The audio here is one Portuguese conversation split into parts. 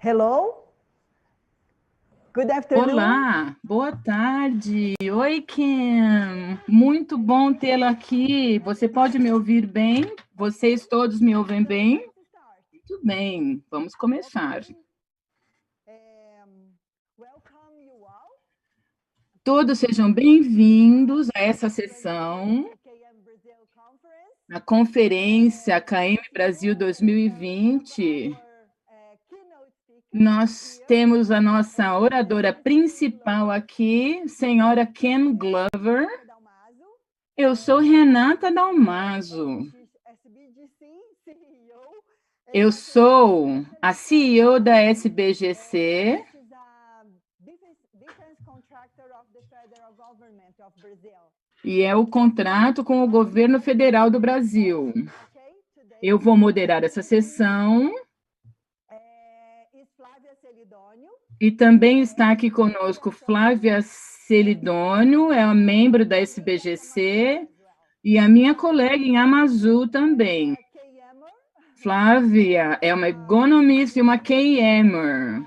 Hello? Good afternoon. Olá, boa tarde. Oi, Kim. Muito bom tê-la aqui. Você pode me ouvir bem? Vocês todos me ouvem bem? Muito bem, vamos começar. Todos sejam bem-vindos a essa sessão, a conferência KM Brasil 2020. Nós temos a nossa oradora principal aqui, senhora Kim Glover. Eu sou Renata Dalmaso. Eu sou a CEO da SBGC. E é o contrato com o governo federal do Brasil. Eu vou moderar essa sessão. E também está aqui conosco Flávia Celidônio, é uma membro da SBGC, e a minha colega em Amazu também. Flávia é uma economista e uma KMer.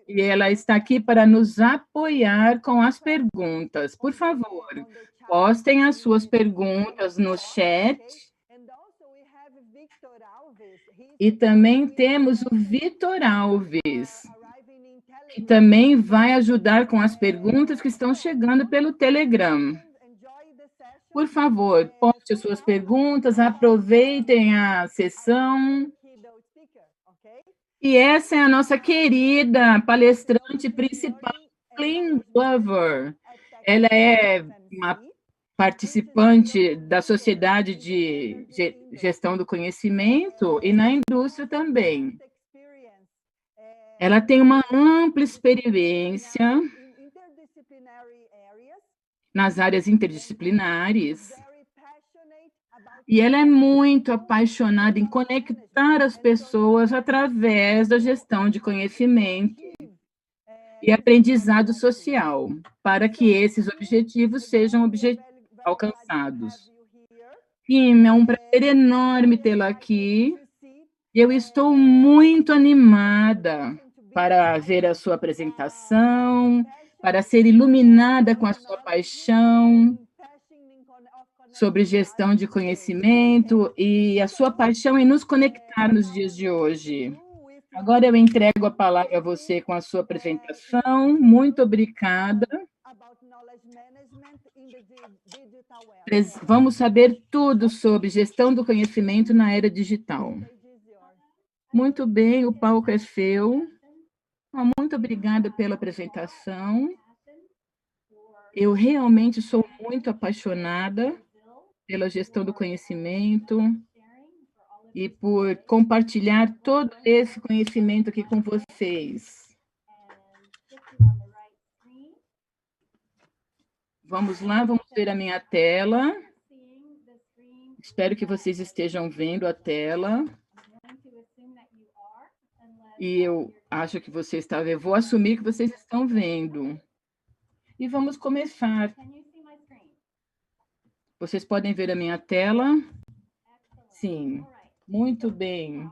E ela está aqui para nos apoiar com as perguntas. Por favor, postem as suas perguntas no chat. E também temos o Vitor Alves, que também vai ajudar com as perguntas que estão chegando pelo Telegram. Por favor, poste suas perguntas, aproveitem a sessão. E essa é a nossa querida palestrante principal, Kim Glover. Ela é uma participante da Sociedade de Gestão do Conhecimento e na indústria também. Ela tem uma ampla experiência nas áreas interdisciplinares e ela é muito apaixonada em conectar as pessoas através da gestão de conhecimento e aprendizado social, para que esses objetivos sejam alcançados. Kim, é um prazer enorme tê-la aqui. Eu estou muito animada para ver a sua apresentação, para ser iluminada com a sua paixão sobre gestão de conhecimento e a sua paixão em nos conectar nos dias de hoje. Agora eu entrego a palavra a você com a sua apresentação. Muito obrigada. Vamos saber tudo sobre gestão do conhecimento na era digital. Muito bem, o palco é seu. Muito obrigada pela apresentação. Eu realmente sou muito apaixonada pela gestão do conhecimento e por compartilhar todo esse conhecimento aqui com vocês. Vamos lá, vamos ver a minha tela. Espero que vocês estejam vendo a tela. E eu acho que você está vendo. Vou assumir que vocês estão vendo. E vamos começar. Vocês podem ver a minha tela? Sim, muito bem.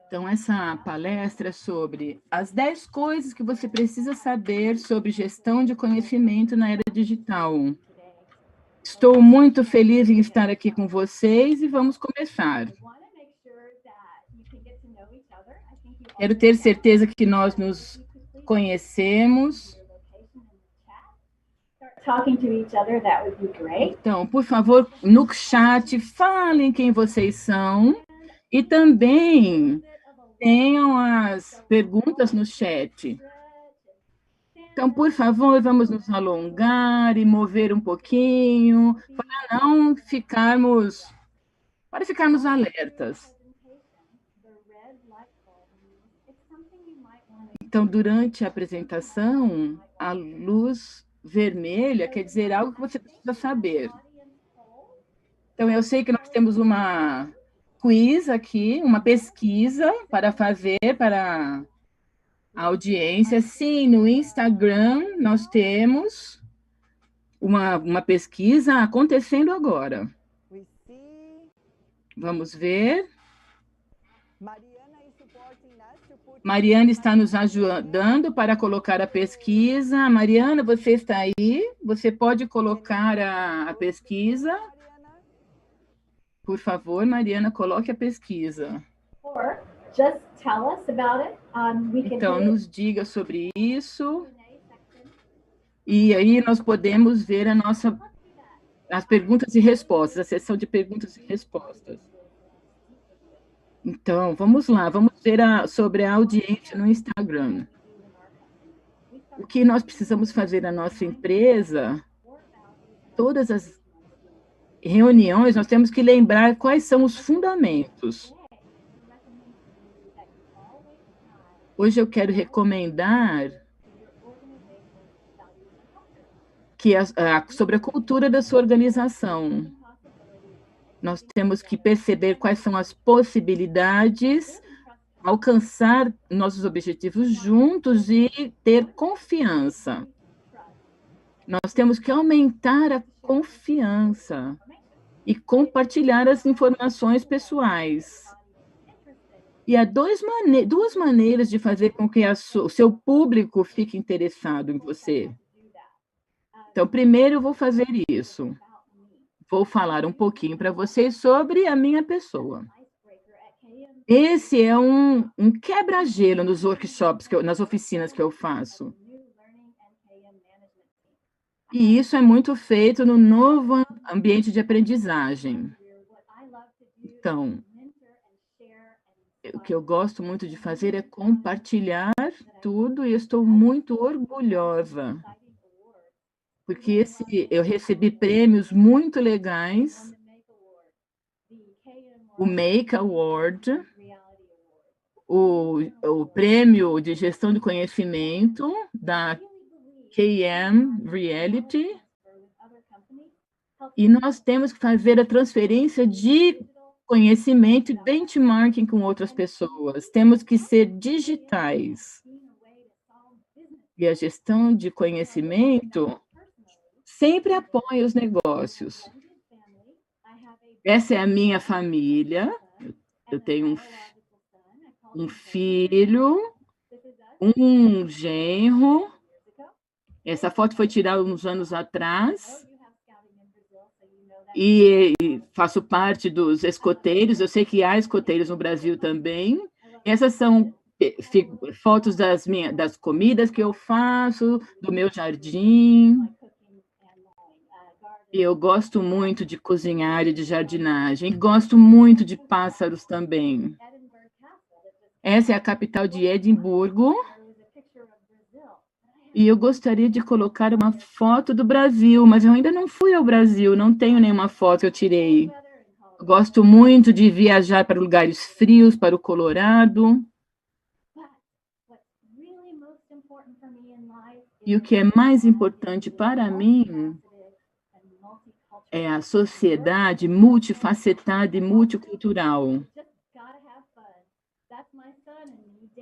Então, essa palestra é sobre as 10 coisas que você precisa saber sobre gestão de conhecimento na era digital. Estou muito feliz em estar aqui com vocês e vamos começar. Quero ter certeza que nós nos conhecemos. Então, por favor, no chat, falem quem vocês são e também tenham as perguntas no chat. Então, por favor, vamos nos alongar e mover um pouquinho para ficarmos alertas. Então, durante a apresentação, a luz vermelha quer dizer algo que você precisa saber. Então, eu sei que nós temos uma quiz aqui, uma pesquisa para fazer para a audiência. Sim, no Instagram nós temos uma pesquisa acontecendo agora. Vamos ver. Mariana está nos ajudando para colocar a pesquisa. Mariana, você está aí? Você pode colocar a pesquisa? Por favor, Mariana, coloque a pesquisa. Então, nos diga sobre isso. E aí nós podemos ver as perguntas e respostas, a sessão de perguntas e respostas. Então, vamos lá, vamos ver sobre a audiência no Instagram. O que nós precisamos fazer na nossa empresa, todas as reuniões, nós temos que lembrar quais são os fundamentos. Hoje eu quero recomendar sobre a cultura da sua organização. Nós temos que perceber quais são as possibilidades, alcançar nossos objetivos juntos e ter confiança. Nós temos que aumentar a confiança e compartilhar as informações pessoais. E há duas maneiras de fazer com que o seu público fique interessado em você. Então, primeiro eu vou fazer isso. Vou falar um pouquinho para vocês sobre a minha pessoa. Esse é um quebra-gelo nos workshops, nas oficinas que eu faço. E isso é muito feito no novo ambiente de aprendizagem. Então, o que eu gosto muito de fazer é compartilhar tudo e estou muito orgulhosa, porque eu recebi prêmios muito legais, o Make Award, o prêmio de gestão de conhecimento da KM Reality, e nós temos que fazer a transferência de conhecimento e benchmarking com outras pessoas. Temos que ser digitais. E a gestão de conhecimento sempre apoia os negócios. Essa é a minha família. Eu tenho um filho, um genro. Essa foto foi tirada uns anos atrás. E faço parte dos escoteiros. Eu sei que há escoteiros no Brasil também. Essas são fotos das comidas que eu faço, do meu jardim. E eu gosto muito de cozinhar e de jardinagem. Gosto muito de pássaros também. Essa é a capital de Edimburgo. E eu gostaria de colocar uma foto do Brasil, mas eu ainda não fui ao Brasil, não tenho nenhuma foto que eu tirei. Eu gosto muito de viajar para lugares frios, para o Colorado. E o que é mais importante para mim é a sociedade multifacetada e multicultural.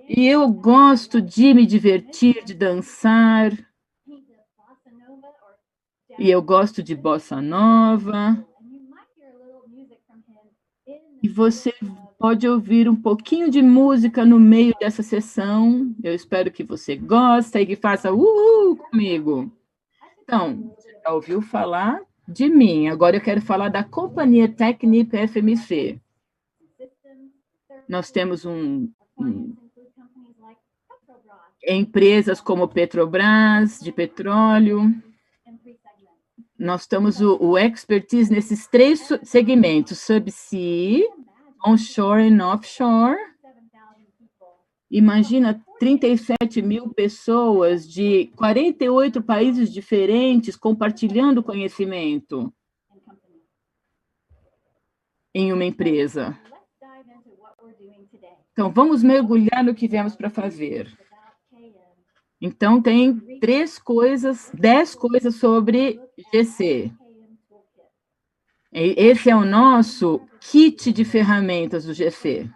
E eu gosto de me divertir, de dançar. E eu gosto de bossa nova. E você pode ouvir um pouquinho de música no meio dessa sessão. Eu espero que você goste e que faça uhul comigo. Então, você já ouviu falar de mim. Agora eu quero falar da Companhia Technip FMC. Nós temos empresas como Petrobras, de petróleo. Nós temos o expertise nesses 3 segmentos, subsea, onshore e offshore. Imagina 37 mil pessoas de 48 países diferentes compartilhando conhecimento em uma empresa. Então, vamos mergulhar no que viemos para fazer. Então, tem 10 coisas sobre GC. Esse é o nosso kit de ferramentas do GC.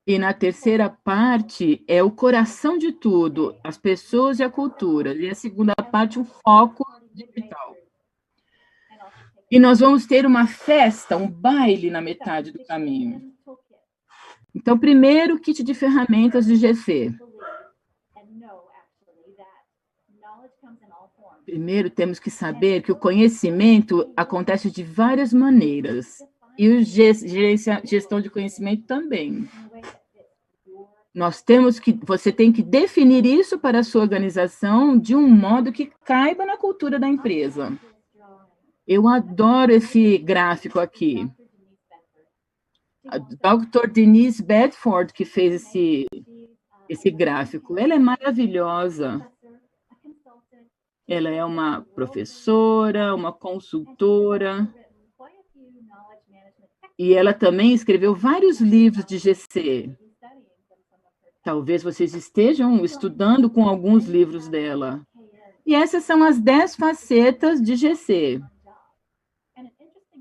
E na terceira parte é o coração de tudo, as pessoas e a cultura. E a segunda parte, o foco digital. E nós vamos ter uma festa, um baile na metade do caminho. Então, primeiro, kit de ferramentas de GC. Primeiro, temos que saber que o conhecimento acontece de várias maneiras. E o gestão de conhecimento também. Você tem que definir isso para a sua organização de um modo que caiba na cultura da empresa. Eu adoro esse gráfico aqui. A Dr. Denise Bedford que fez esse gráfico. Ela é maravilhosa. Ela é uma professora, uma consultora, e ela também escreveu vários livros de GC. Talvez vocês estejam estudando com alguns livros dela. E essas são as 10 facetas de GC.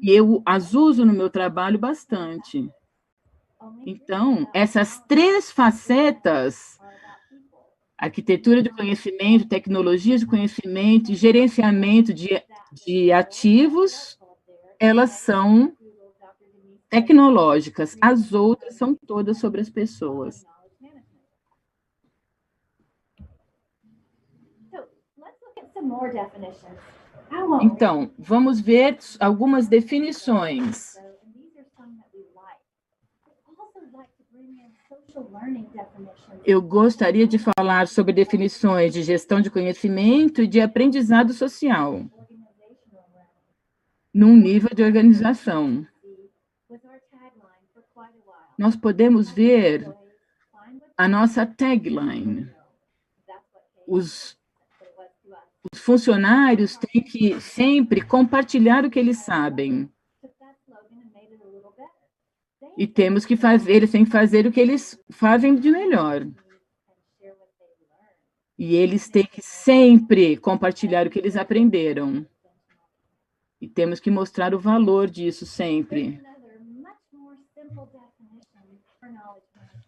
E eu as uso no meu trabalho bastante. Então, essas 3 facetas, arquitetura de conhecimento, tecnologias de conhecimento e gerenciamento de ativos, elas são tecnológicas. As outras são todas sobre as pessoas. Então, vamos ver algumas definições. Eu gostaria de falar sobre definições de gestão de conhecimento e de aprendizado social, num nível de organização. Nós podemos ver a nossa tagline. Os funcionários têm que sempre compartilhar o que eles sabem. E eles têm que fazer o que eles fazem de melhor. E eles têm que sempre compartilhar o que eles aprenderam. E temos que mostrar o valor disso sempre.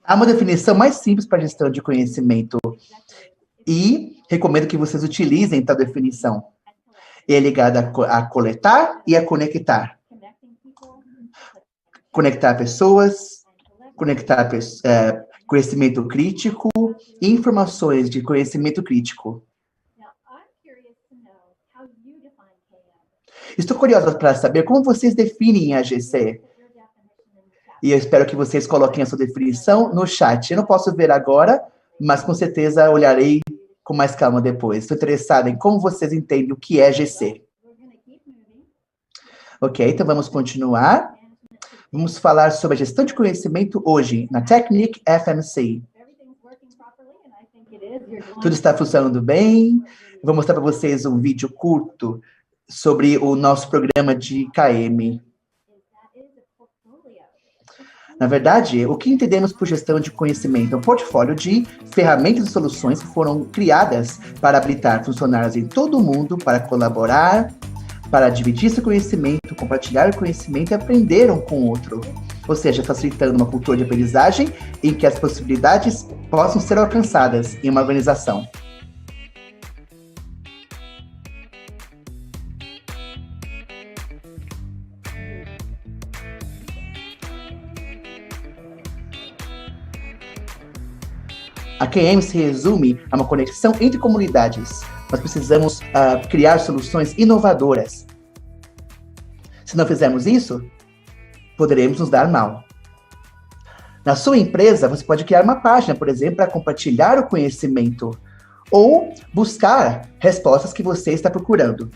Há uma definição mais simples para gestão de conhecimento e recomendo que vocês utilizem tal definição. É ligada a coletar e a conectar. Conectar pessoas, conectar conhecimento crítico e informações de conhecimento crítico. Estou curiosa para saber como vocês definem a GC. E eu espero que vocês coloquem a sua definição no chat. Eu não posso ver agora, mas com certeza olharei com mais calma depois. Estou interessada em como vocês entendem o que é GC. Ok, então vamos continuar. Vamos falar sobre a gestão de conhecimento hoje, na Technique FMC. Tudo está funcionando bem. Vou mostrar para vocês um vídeo curto sobre o nosso programa de KM. Na verdade, o que entendemos por gestão de conhecimento é um portfólio de ferramentas e soluções que foram criadas para habilitar funcionários em todo o mundo para colaborar, para dividir seu conhecimento, compartilhar o conhecimento e aprender um com o outro. Ou seja, facilitando uma cultura de aprendizagem em que as possibilidades possam ser alcançadas em uma organização. A QM se resume a uma conexão entre comunidades. Nós precisamos criar soluções inovadoras. Se não fizermos isso, poderemos nos dar mal. Na sua empresa, você pode criar uma página, por exemplo, para compartilhar o conhecimento ou buscar respostas que você está procurando.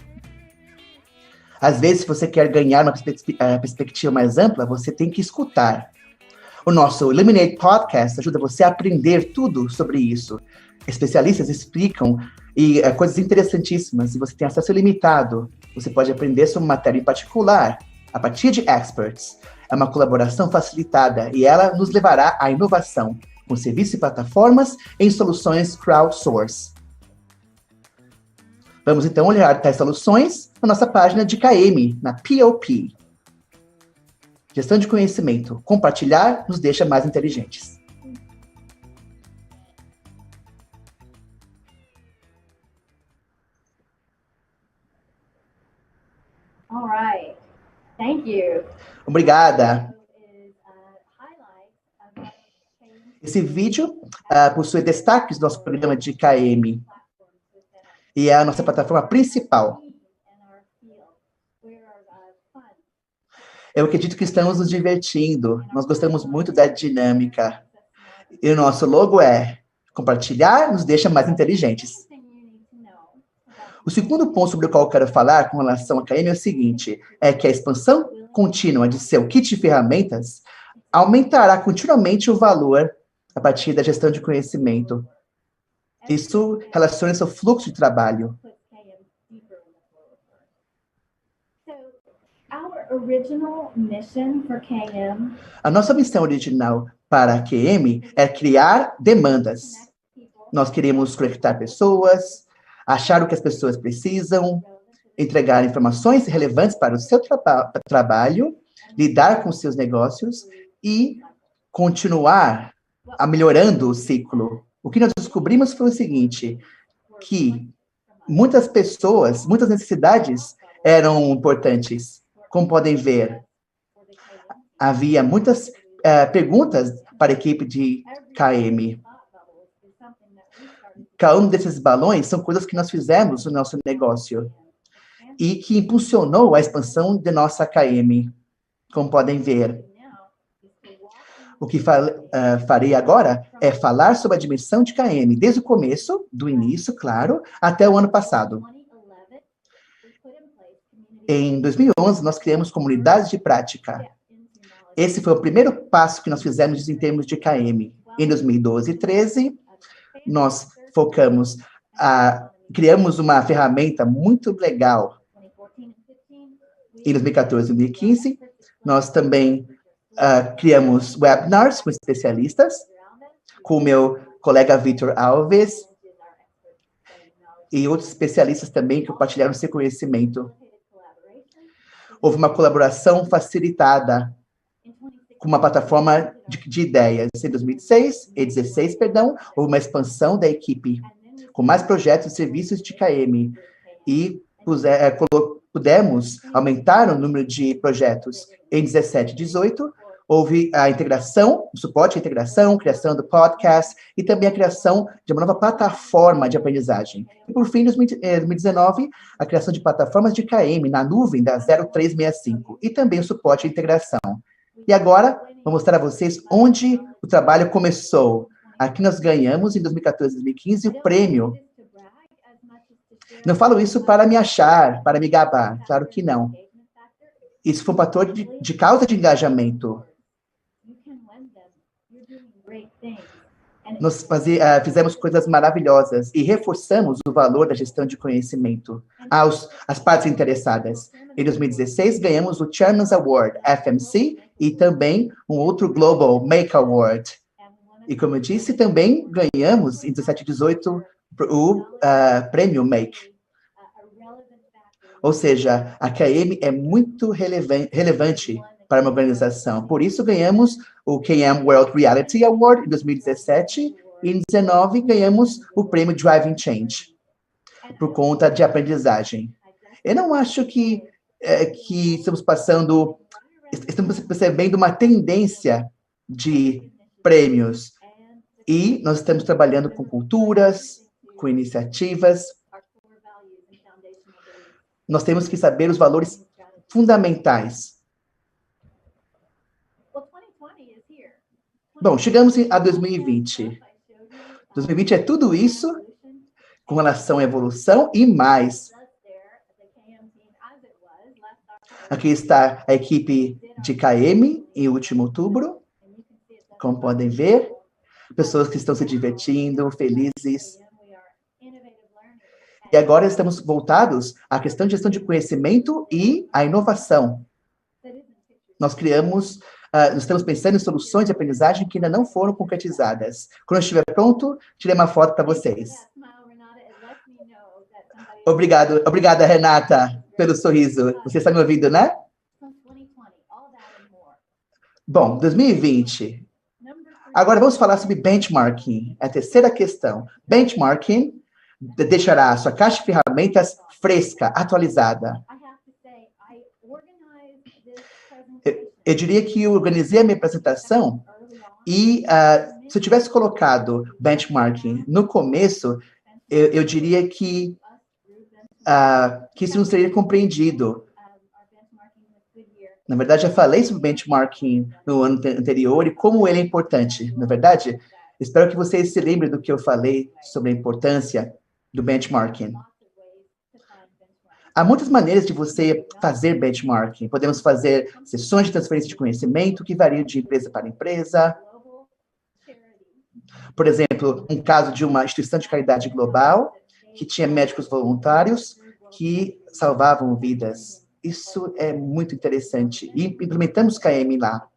Às vezes, se você quer ganhar uma perspectiva mais ampla, você tem que escutar. O nosso Eliminate Podcast ajuda você a aprender tudo sobre isso. Especialistas explicam coisas interessantíssimas e você tem acesso ilimitado. Você pode aprender sobre matéria em particular, a partir de experts. É uma colaboração facilitada e ela nos levará à inovação, com serviços e plataformas em soluções crowdsource. Vamos então olhar tais soluções na nossa página de KM, na POP. Gestão de conhecimento. Compartilhar nos deixa mais inteligentes. All right. Thank you. Obrigada. Esse vídeo possui destaques do nosso programa de KM e é a nossa plataforma principal. Eu acredito que estamos nos divertindo. Nós gostamos muito da dinâmica. E o nosso logo é compartilhar nos deixa mais inteligentes. O segundo ponto sobre o qual eu quero falar com relação à KM é o seguinte, é que a expansão contínua de seu kit de ferramentas aumentará continuamente o valor a partir da gestão de conhecimento. Isso relaciona-se ao fluxo de trabalho. A nossa missão original para a QM é criar demandas. Nós queremos conectar pessoas, achar o que as pessoas precisam, entregar informações relevantes para o seu trabalho, lidar com seus negócios e continuar melhorando o ciclo. O que nós descobrimos foi o seguinte, que muitas pessoas, muitas necessidades eram importantes. Como podem ver, havia muitas perguntas para a equipe de KM. Cada um desses balões são coisas que nós fizemos no nosso negócio e que impulsionou a expansão de nossa KM, como podem ver. O que farei agora é falar sobre a dimensão de KM, desde o começo, do início, claro, até o ano passado. Em 2011, nós criamos comunidades de prática. Esse foi o primeiro passo que nós fizemos em termos de KM. Em 2012 e 2013, nós focamos, criamos uma ferramenta muito legal. Em 2014 e 2015, nós também criamos webinars com especialistas, com o meu colega Vitor Alves e outros especialistas também que compartilharam seu conhecimento. Houve uma colaboração facilitada com uma plataforma de ideias. Em 2016, houve uma expansão da equipe, com mais projetos e serviços de KM. E pudemos aumentar o número de projetos. Em 17 e 18, houve a integração, o suporte à integração, criação do podcast e também a criação de uma nova plataforma de aprendizagem. E, por fim, em 2019, a criação de plataformas de KM na nuvem da 0365 e também o suporte à integração. E agora, vou mostrar a vocês onde o trabalho começou. Aqui nós ganhamos, em 2014 e 2015, o prêmio. Não falo isso para me achar, para me gabar. Claro que não. Isso foi um fator de causa de engajamento. Nós fizemos coisas maravilhosas e reforçamos o valor da gestão de conhecimento às partes interessadas. Em 2016, ganhamos o Chairman's Award, FMC, e também um outro Global Make Award. E, como eu disse, também ganhamos, em 17 e 18, o Prêmio Make. Ou seja, a KM é muito relevante para uma organização. Por isso, ganhamos o KM World Reality Award em 2017 e em 2019 ganhamos o prêmio Driving Change, por conta de aprendizagem. Eu não acho que estamos percebendo uma tendência de prêmios e nós estamos trabalhando com culturas, com iniciativas. Nós temos que saber os valores fundamentais. Bom, chegamos a 2020. 2020 é tudo isso com relação à evolução e mais. Aqui está a equipe de KM em último outubro. Como podem ver, pessoas que estão se divertindo, felizes. E agora estamos voltados à questão de gestão de conhecimento e à inovação. Nós estamos pensando em soluções de aprendizagem que ainda não foram concretizadas. Quando estiver pronto, tirei uma foto para vocês. Obrigada, Renata, pelo sorriso. Você está me ouvindo, né? Bom, 2020. Agora vamos falar sobre benchmarking. É a terceira questão. Benchmarking deixará a sua caixa de ferramentas fresca, atualizada. Eu diria que eu organizei a minha apresentação e Se eu tivesse colocado benchmarking no começo, eu diria que isso não seria compreendido. Na verdade, já falei sobre benchmarking no ano anterior e como ele é importante. Na verdade, espero que vocês se lembrem do que eu falei sobre a importância do benchmarking. Há muitas maneiras de você fazer benchmarking. Podemos fazer sessões de transferência de conhecimento que variam de empresa para empresa. Por exemplo, um caso de uma instituição de caridade global que tinha médicos voluntários que salvavam vidas. Isso é muito interessante. E implementamos KM lá.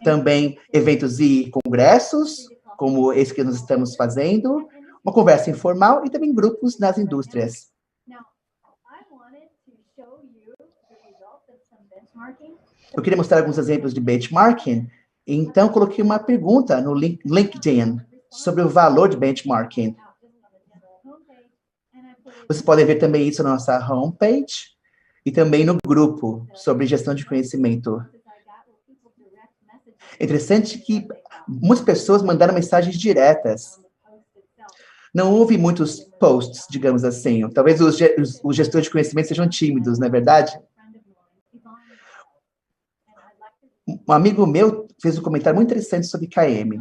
Também eventos e congressos, como esse que nós estamos fazendo, uma conversa informal e também grupos nas indústrias. Eu queria mostrar alguns exemplos de benchmarking, então coloquei uma pergunta no LinkedIn sobre o valor de benchmarking. Vocês podem ver também isso na nossa homepage e também no grupo sobre gestão de conhecimento. É interessante que muitas pessoas mandaram mensagens diretas. Não houve muitos posts, digamos assim. Talvez os gestores de conhecimento sejam tímidos, não é verdade? Um amigo meu fez um comentário muito interessante sobre KM.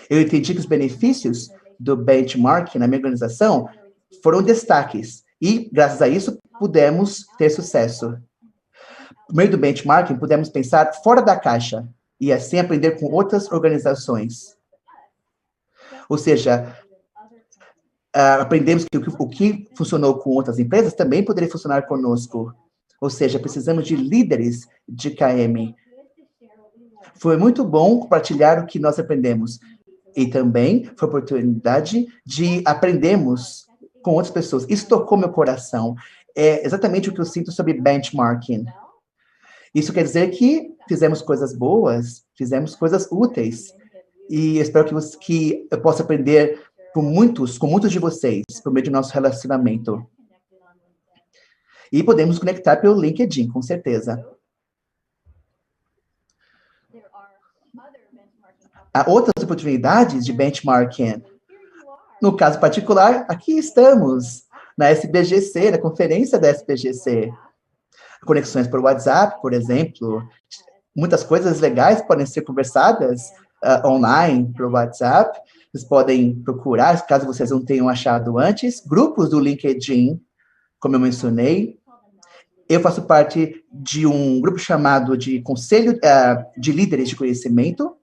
Eu entendi que os benefícios do benchmarking na minha organização foram destaques. E, graças a isso, pudemos ter sucesso. Por meio do benchmarking, pudemos pensar fora da caixa e, assim, aprender com outras organizações. Ou seja, aprendemos que o que funcionou com outras empresas também poderia funcionar conosco. Ou seja, precisamos de líderes de KM. Foi muito bom compartilhar o que nós aprendemos. E também foi a oportunidade de aprendermos com outras pessoas. Isso tocou meu coração. É exatamente o que eu sinto sobre benchmarking. Isso quer dizer que fizemos coisas boas, fizemos coisas úteis. E espero que eu possa aprender com muitos de vocês, por meio do nosso relacionamento. E podemos nos conectar pelo LinkedIn, com certeza. Há outras oportunidades de benchmarking. No caso particular, aqui estamos, na SBGC, na conferência da SBGC. Conexões por WhatsApp, por exemplo. Muitas coisas legais podem ser conversadas online, por WhatsApp. Vocês podem procurar, caso vocês não tenham achado antes, grupos do LinkedIn, como eu mencionei. Eu faço parte de um grupo chamado de Conselho de Líderes de Conhecimento.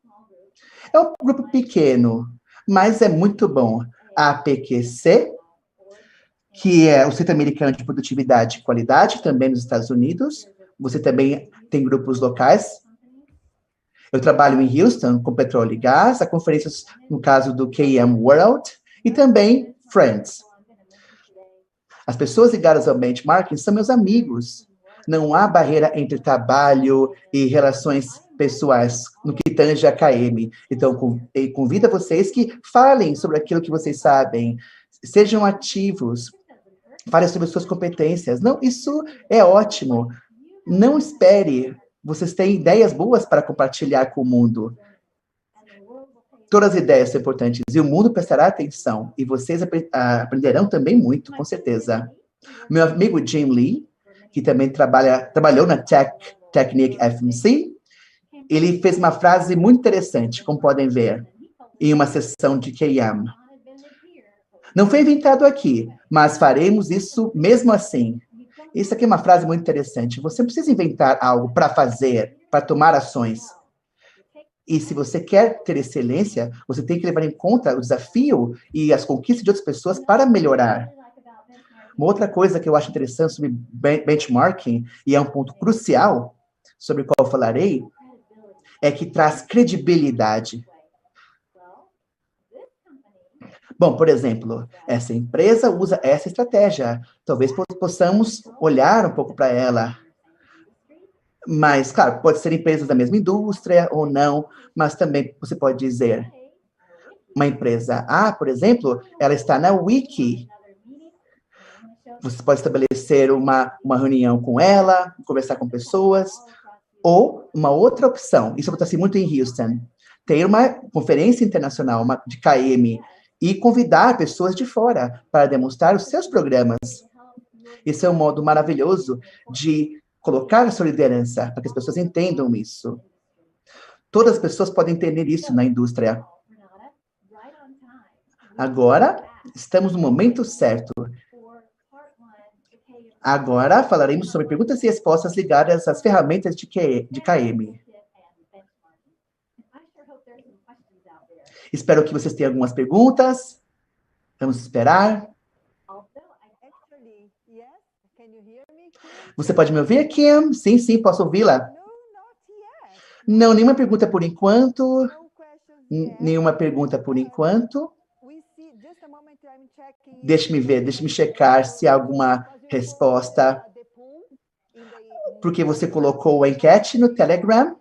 É um grupo pequeno, mas é muito bom. A APQC, que é o Centro Americano de Produtividade e Qualidade, também nos Estados Unidos. Você também tem grupos locais. Eu trabalho em Houston com petróleo e gás, há conferências no caso do KM World e também Friends. As pessoas ligadas ao benchmarking são meus amigos. Não há barreira entre trabalho e relações pessoais no que tange a KM. Então, convido a vocês que falem sobre aquilo que vocês sabem, sejam ativos, falem sobre suas competências. Não, isso é ótimo. Não espere. Vocês têm ideias boas para compartilhar com o mundo. Todas as ideias são importantes e o mundo prestará atenção. E vocês aprenderão também muito, com certeza. Meu amigo Jim Lee, que também trabalhou na Technique FMC, ele fez uma frase muito interessante, como podem ver, em uma sessão de KM. Não foi inventado aqui, mas faremos isso mesmo assim. Isso aqui é uma frase muito interessante. Você não precisa inventar algo para fazer, para tomar ações. E se você quer ter excelência, você tem que levar em conta o desafio e as conquistas de outras pessoas para melhorar. Uma outra coisa que eu acho interessante sobre benchmarking, e é um ponto crucial sobre o qual eu falarei, é que traz credibilidade. Bom, por exemplo, essa empresa usa essa estratégia. Talvez possamos olhar um pouco para ela. Mas, claro, pode ser empresas da mesma indústria ou não, mas também você pode dizer, uma empresa A, por exemplo, ela está na Wiki. Você pode estabelecer uma reunião com ela, conversar com pessoas. Ou uma outra opção, isso acontece muito em Houston, ter uma conferência internacional de KM e convidar pessoas de fora para demonstrar os seus programas. Esse é um modo maravilhoso de colocar a sua liderança, para que as pessoas entendam isso. Todas as pessoas podem entender isso na indústria. Agora, estamos no momento certo. Agora, falaremos sobre perguntas e respostas ligadas às ferramentas de KM. Espero que vocês tenham algumas perguntas. Vamos esperar. Você pode me ouvir, Kim? Sim, sim, posso ouvi-la. Não, nenhuma pergunta por enquanto. Nenhuma pergunta por enquanto. Deixe-me ver, deixe-me checar se há alguma resposta. Porque você colocou a enquete no Telegram.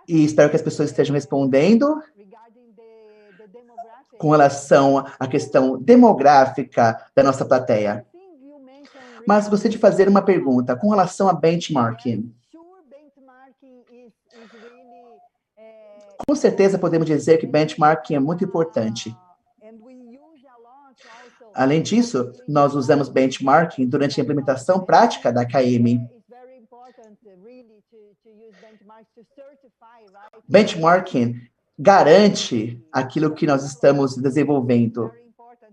E espero que as pessoas estejam respondendo com relação à questão demográfica da nossa plateia. Mas gostaria de fazer uma pergunta com relação a benchmarking. Com certeza podemos dizer que benchmarking é muito importante. Além disso, nós usamos benchmarking durante a implementação prática da KM. Benchmarking garante aquilo que nós estamos desenvolvendo.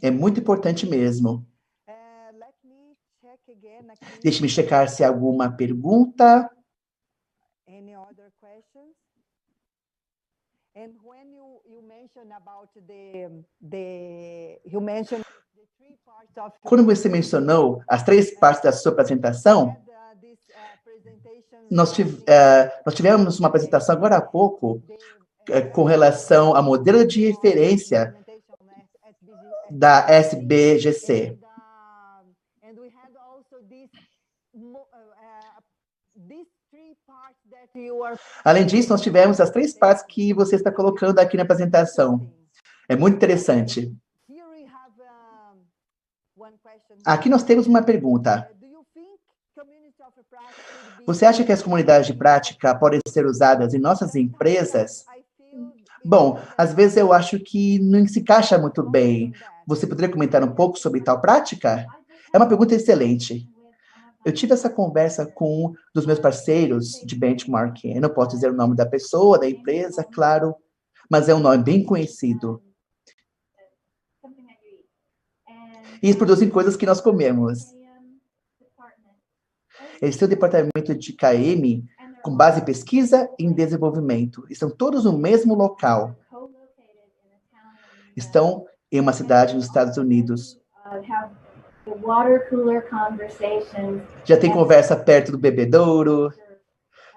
É muito importante mesmo. Deixe-me checar se há alguma pergunta. Quando você mencionou as 3 partes da sua apresentação, nós tivemos uma apresentação agora há pouco com relação ao modelo de referência da SBGC. Além disso, nós tivemos as 3 partes que você está colocando aqui na apresentação. É muito interessante. Aqui nós temos uma pergunta. Você acha que as comunidades de prática podem ser usadas em nossas empresas? Bom, às vezes eu acho que não se encaixa muito bem. Você poderia comentar um pouco sobre tal prática? É uma pergunta excelente. Eu tive essa conversa com um dos meus parceiros de benchmarking. Eu não posso dizer o nome da pessoa, da empresa, claro, mas é um nome bem conhecido. E eles produzem coisas que nós comemos. Eles têm um departamento de KM com base em pesquisa e em desenvolvimento. Estão todos no mesmo local. Estão em uma cidade nos Estados Unidos. Já tem conversa perto do bebedouro,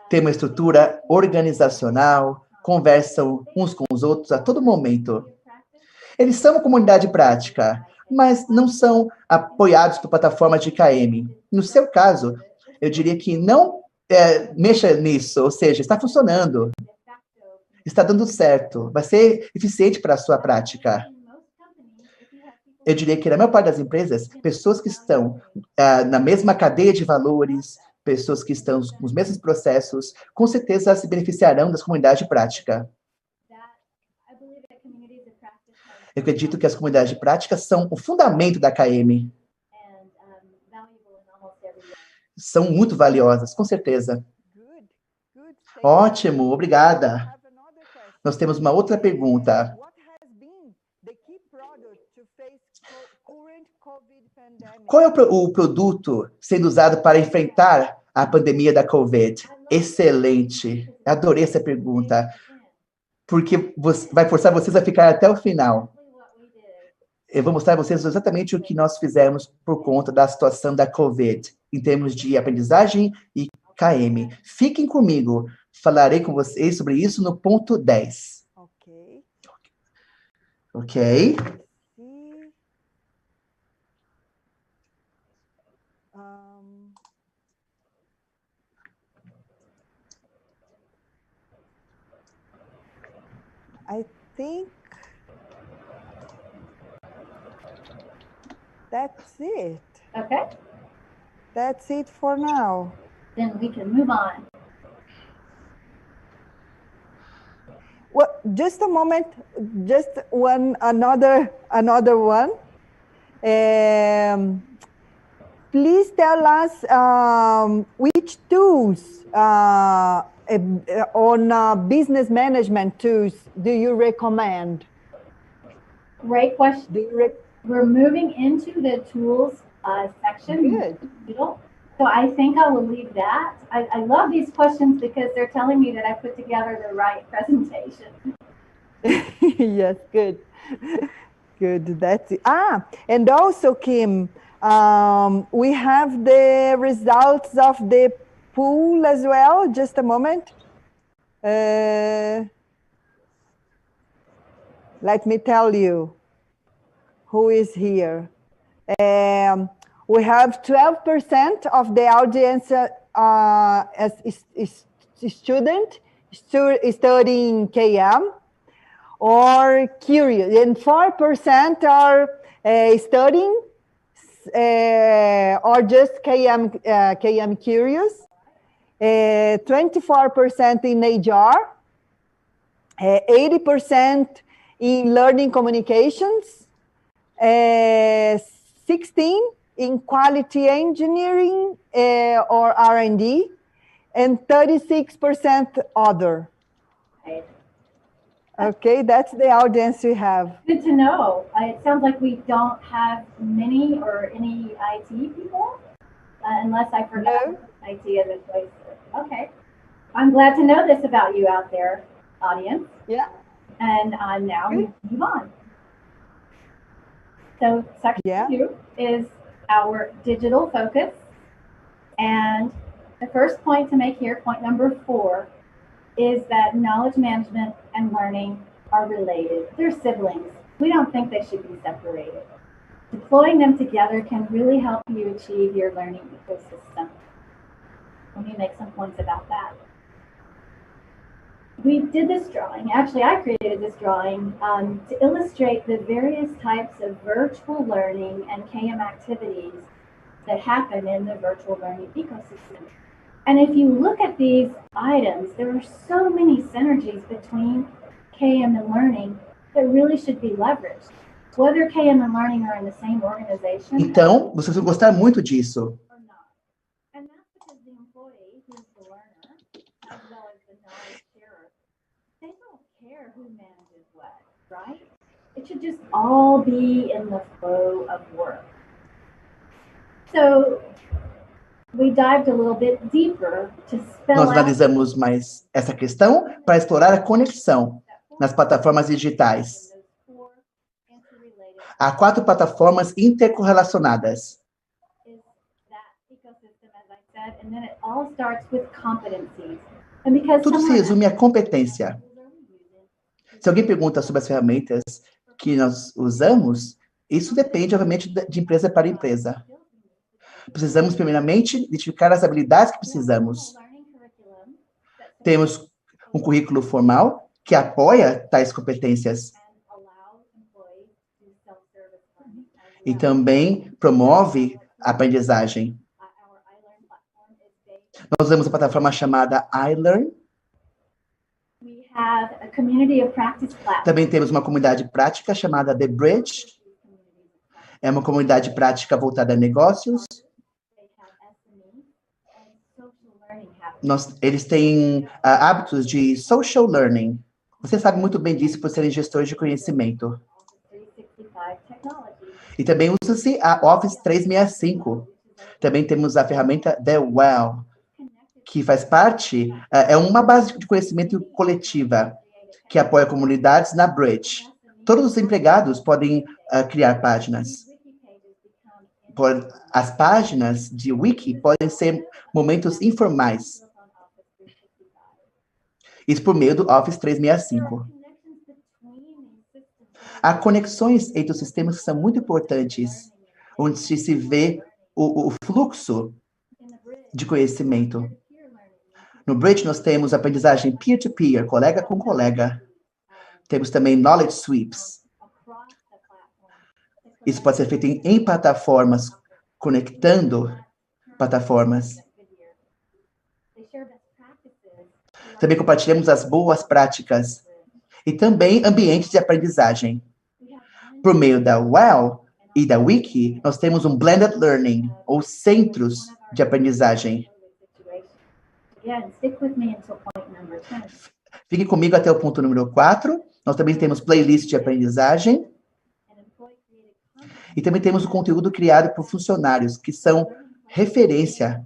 tem uma estrutura organizacional, conversam uns com os outros a todo momento. Eles são uma comunidade prática, mas não são apoiados por plataformas de KM. No seu caso, eu diria que não mexa nisso, ou seja, está funcionando, está dando certo, vai ser eficiente para a sua prática. Eu diria que na maior parte das empresas, pessoas que estão na mesma cadeia de valores, pessoas que estão nos mesmos processos, com certeza se beneficiarão das comunidades de prática. Eu acredito que as comunidades de prática são o fundamento da KM. São muito valiosas, com certeza. Ótimo, obrigada. Nós temos uma outra pergunta. Qual é o produto sendo usado para enfrentar a pandemia da COVID? Excelente. Adorei essa pergunta. Porque vai forçar vocês a ficar até o final. Eu vou mostrar a vocês exatamente o que nós fizemos por conta da situação da COVID, em termos de aprendizagem e KM. Fiquem comigo. Falarei com vocês sobre isso no ponto 10. Ok. I think that's it. Okay. That's it for now. then we can move on. Well, just a moment, just another one. Please tell us which tools on business management tools do you recommend? Great question. We're moving into the tools section. Good. So I think I will leave that. I love these questions because they're telling me that I put together the right presentation. Yes, good. Good, that's it. And also, Kim, we have the results of the pool as well. Just a moment. Let me tell you who is here. We have 12% of the audience as student studying KM or curious, and 4% are studying or just KM curious. 24% in HR, 80% in learning communications, 16 in quality engineering or R&D, and 36% other. Right. Okay, that's the audience we have. Good to know. It sounds like we don't have many or any IT people, unless I forgot IT as a choice. Okay. I'm glad to know this about you out there, audience. Yeah. And now we move on. So section 2 is our digital focus. And the first point to make here, point number 4, is that knowledge management and learning are related. They're siblings. We don't think they should be separated. Deploying them together can really help you achieve your learning ecosystem. Let me make some points about that. We did this drawing, actually I created this drawing to illustrate the various types of virtual learning and KM activities that happen in the virtual learning ecosystem. And if you look at these items, there are so many synergies between KM and learning that really should be leveraged. Whether KM and learning are in the same organization. Então, vocês vão gostar muito disso. Or not. And that's because the employee, who's the learner, as well as the knowledge sharer, they don't care who manages what, right? It should just all be in the flow of work. So we dived a little bit deeper to spell Nós out analisamos mais essa questão para explorar a conexão nas plataformas digitais. Há 4 plataformas intercorrelacionadas. is that ecosystem, as I said, and then it all starts with competencies. And because Tudo se someone resume à competência. Se alguém pergunta sobre as ferramentas que nós usamos, isso depende, obviamente, de empresa para empresa. Precisamos, primeiramente, identificar as habilidades que precisamos. Temos um currículo formal que apoia tais competências e também promove a aprendizagem. Nós usamos a plataforma chamada iLearn. we have a community of practice platforms. Também temos uma comunidade prática chamada The Bridge. É uma comunidade prática voltada a negócios. They have SME and social learning habits. Eles têm hábitos de social learning. Você sabe muito bem disso por serem gestores de conhecimento. Office 365 technology. E também usa-se a Office 365. Também temos a ferramenta The Well, que faz parte, é uma base de conhecimento coletiva, que apoia comunidades na Bridge. Todos os empregados podem criar páginas. As páginas de wiki podem ser momentos informais. Isso por meio do Office 365. Há conexões entre os sistemas que são muito importantes, onde se vê o fluxo de conhecimento. No Bridge, nós temos aprendizagem peer-to-peer, colega com colega. Temos também knowledge sweeps. Isso pode ser feito em plataformas, conectando plataformas. Também compartilhamos as boas práticas e também ambientes de aprendizagem. Por meio da WELL e da Wiki, nós temos um Blended Learning, ou centros de aprendizagem. Fique comigo até o ponto número 4. Nós também temos playlist de aprendizagem. E também temos o conteúdo criado por funcionários, que são referência.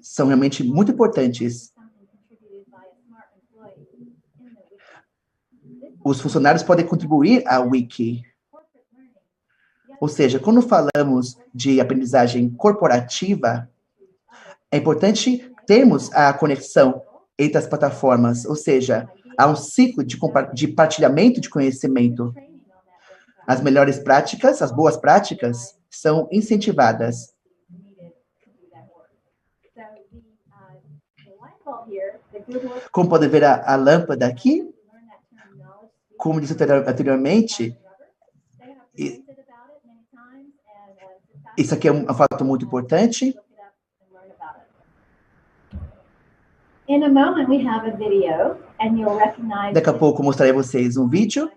São realmente muito importantes. Os funcionários podem contribuir à Wiki. Ou seja, quando falamos de aprendizagem corporativa, é importante termos a conexão entre as plataformas, ou seja, há um ciclo de partilhamento de conhecimento. As melhores práticas, as boas práticas, são incentivadas. Como podem ver a lâmpada aqui, como disse anteriormente, isso aqui é um fato muito importante. Daqui a pouco eu mostrarei a vocês um vídeo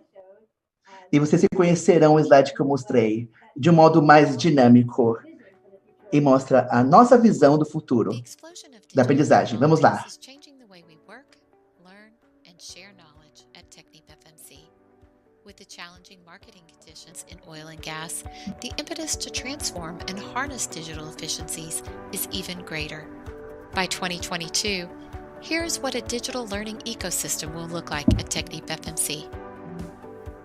e vocês reconhecerão o slide que eu mostrei de um modo mais dinâmico e mostra a nossa visão do futuro da aprendizagem. Vamos lá. With the challenging marketing conditions in oil and gas, the impetus to transform and harness digital efficiencies is even greater. By 2022, here's what a digital learning ecosystem will look like at TechnipFMC.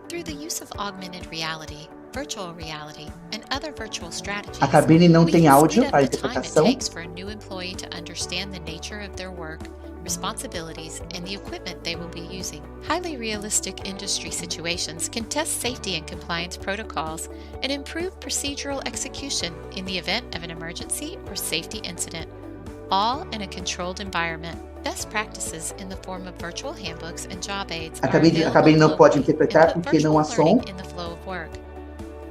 Through the use of augmented reality, virtual reality, and other virtual strategies, A cabine não we tem can áudio speed para up the time it interpretação. takes for a new employee to understand the nature of their work, responsibilities, and the equipment they will be using. Highly realistic industry situations can test safety and compliance protocols and improve procedural execution in the event of an emergency or safety incident, all in a controlled environment. Best practices in the form of virtual handbooks and job aids A cabine não pode interpretar porque não há som. in the flow of work.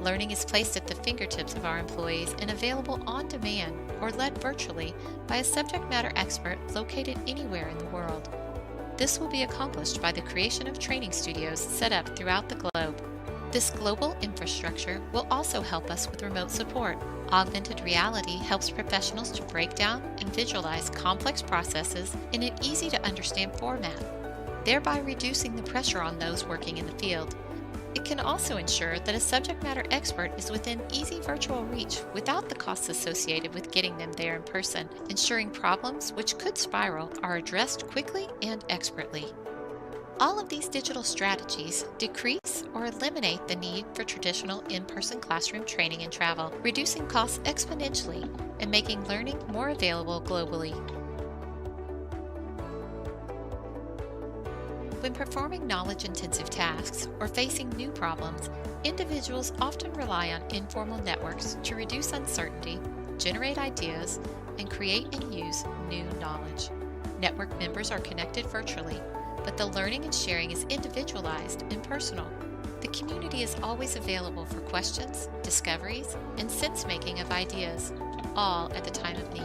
Learning is placed at the fingertips of our employees and available on demand or led virtually by a subject matter expert located anywhere in the world. This will be accomplished by the creation of training studios set up throughout the globe. This global infrastructure will also help us with remote support. Augmented reality helps professionals to break down and visualize complex processes in an easy-to-understand format, thereby reducing the pressure on those working in the field. It can also ensure that a subject matter expert is within easy virtual reach without the costs associated with getting them there in person, ensuring problems which could spiral are addressed quickly and expertly. All of these digital strategies decrease or eliminate the need for traditional in-person classroom training and travel, reducing costs exponentially and making learning more available globally. When performing knowledge-intensive tasks or facing new problems, individuals often rely on informal networks to reduce uncertainty, generate ideas, and create and use new knowledge. Network members are connected virtually, but the learning and sharing is individualized and personal. The community is always available for questions, discoveries, and sense-making of ideas, all at the time of need.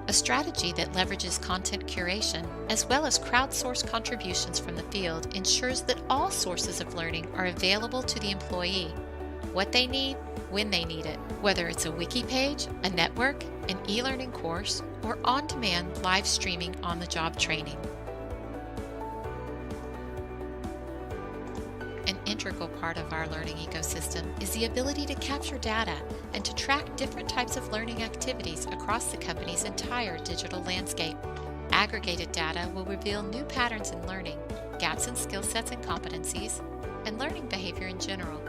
A strategy that leverages content curation as well as crowdsourced contributions from the field ensures that all sources of learning are available to the employee, what they need, when they need it, whether it's a wiki page, a network, an e-learning course, or on-demand live streaming on-the-job training. An integral part of our learning ecosystem is the ability to capture data and to track different types of learning activities across the company's entire digital landscape. Aggregated data will reveal new patterns in learning, gaps in skill sets and competencies, and learning behavior in general,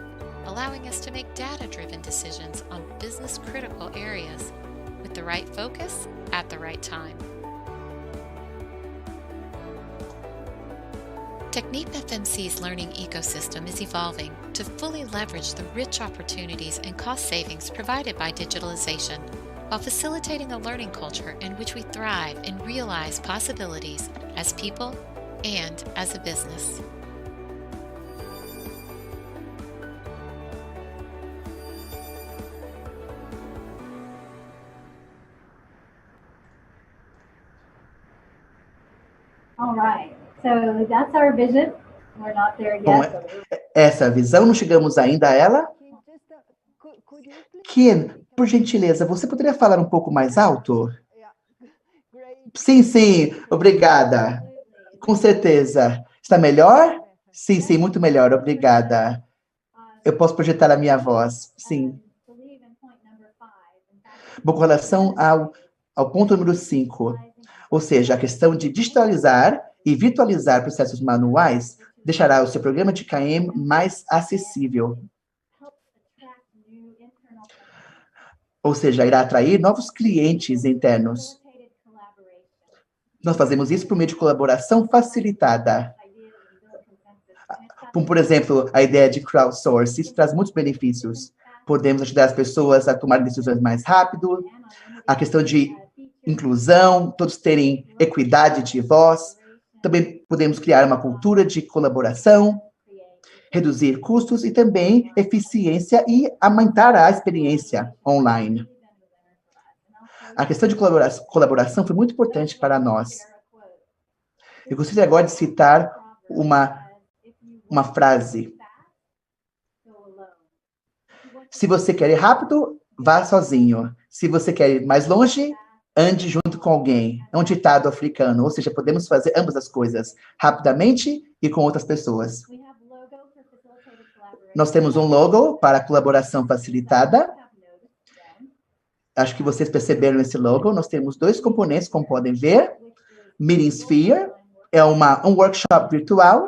allowing us to make data-driven decisions on business-critical areas with the right focus at the right time. TechnipFMC's learning ecosystem is evolving to fully leverage the rich opportunities and cost savings provided by digitalization, while facilitating a learning culture in which we thrive and realize possibilities as people and as a business. All right. So that's our vision. We're not there Bom, yet. But essa é a visão, não chegamos ainda a ela. Kim, por gentileza, você poderia falar um pouco mais alto? Sim, sim, obrigada. Com certeza. Está melhor? Sim, sim, muito melhor, obrigada. Eu posso projetar a minha voz, sim. Bom, com relação ao ponto número 5, ou seja, a questão de digitalizar e virtualizar processos manuais deixará o seu programa de KM mais acessível. Ou seja, irá atrair novos clientes internos. Nós fazemos isso por meio de colaboração facilitada. Como, por exemplo, a ideia de crowdsourcing, isso traz muitos benefícios. Podemos ajudar as pessoas a tomar decisões mais rápido, a questão de inclusão, todos terem equidade de voz. Também podemos criar uma cultura de colaboração, reduzir custos e também eficiência e aumentar a experiência online. A questão de colaboração foi muito importante para nós. Eu gostaria agora de citar uma frase. Se você quer ir rápido, vá sozinho. Se você quer ir mais longe, ande junto com alguém. É um ditado africano, ou seja, podemos fazer ambas as coisas, rapidamente e com outras pessoas. Nós temos um logo para colaboração facilitada. Acho que vocês perceberam esse logo. Nós temos 2 componentes, como podem ver. Meeting Sphere é um workshop virtual.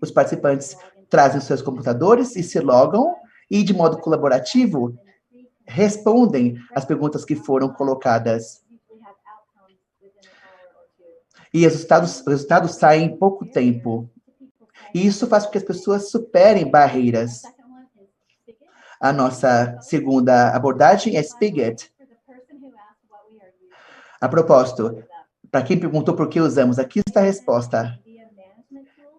Os participantes trazem os seus computadores e se logam e, de modo colaborativo, respondem às perguntas que foram colocadas. E os resultados saem em pouco tempo. E isso faz com que as pessoas superem barreiras. A nossa segunda abordagem é Spigot. A propósito, para quem perguntou por que usamos, aqui está a resposta.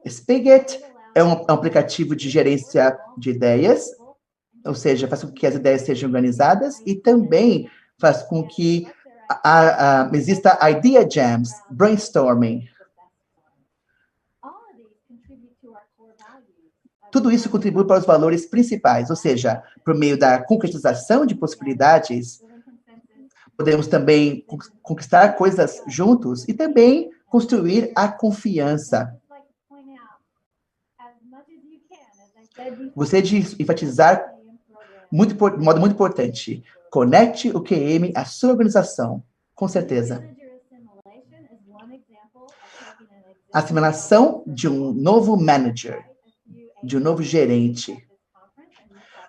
Spigot é um aplicativo de gerência de ideias, ou seja, faz com que as ideias sejam organizadas e também faz com que exista idea jams, brainstorming. Tudo isso contribui para os valores principais, ou seja, por meio da concretização de possibilidades, podemos também conquistar coisas juntos e também construir a confiança. Gostaria de enfatizar de modo muito importante. Conecte o QM à sua organização, com certeza. A simulação de um novo manager, de um novo gerente.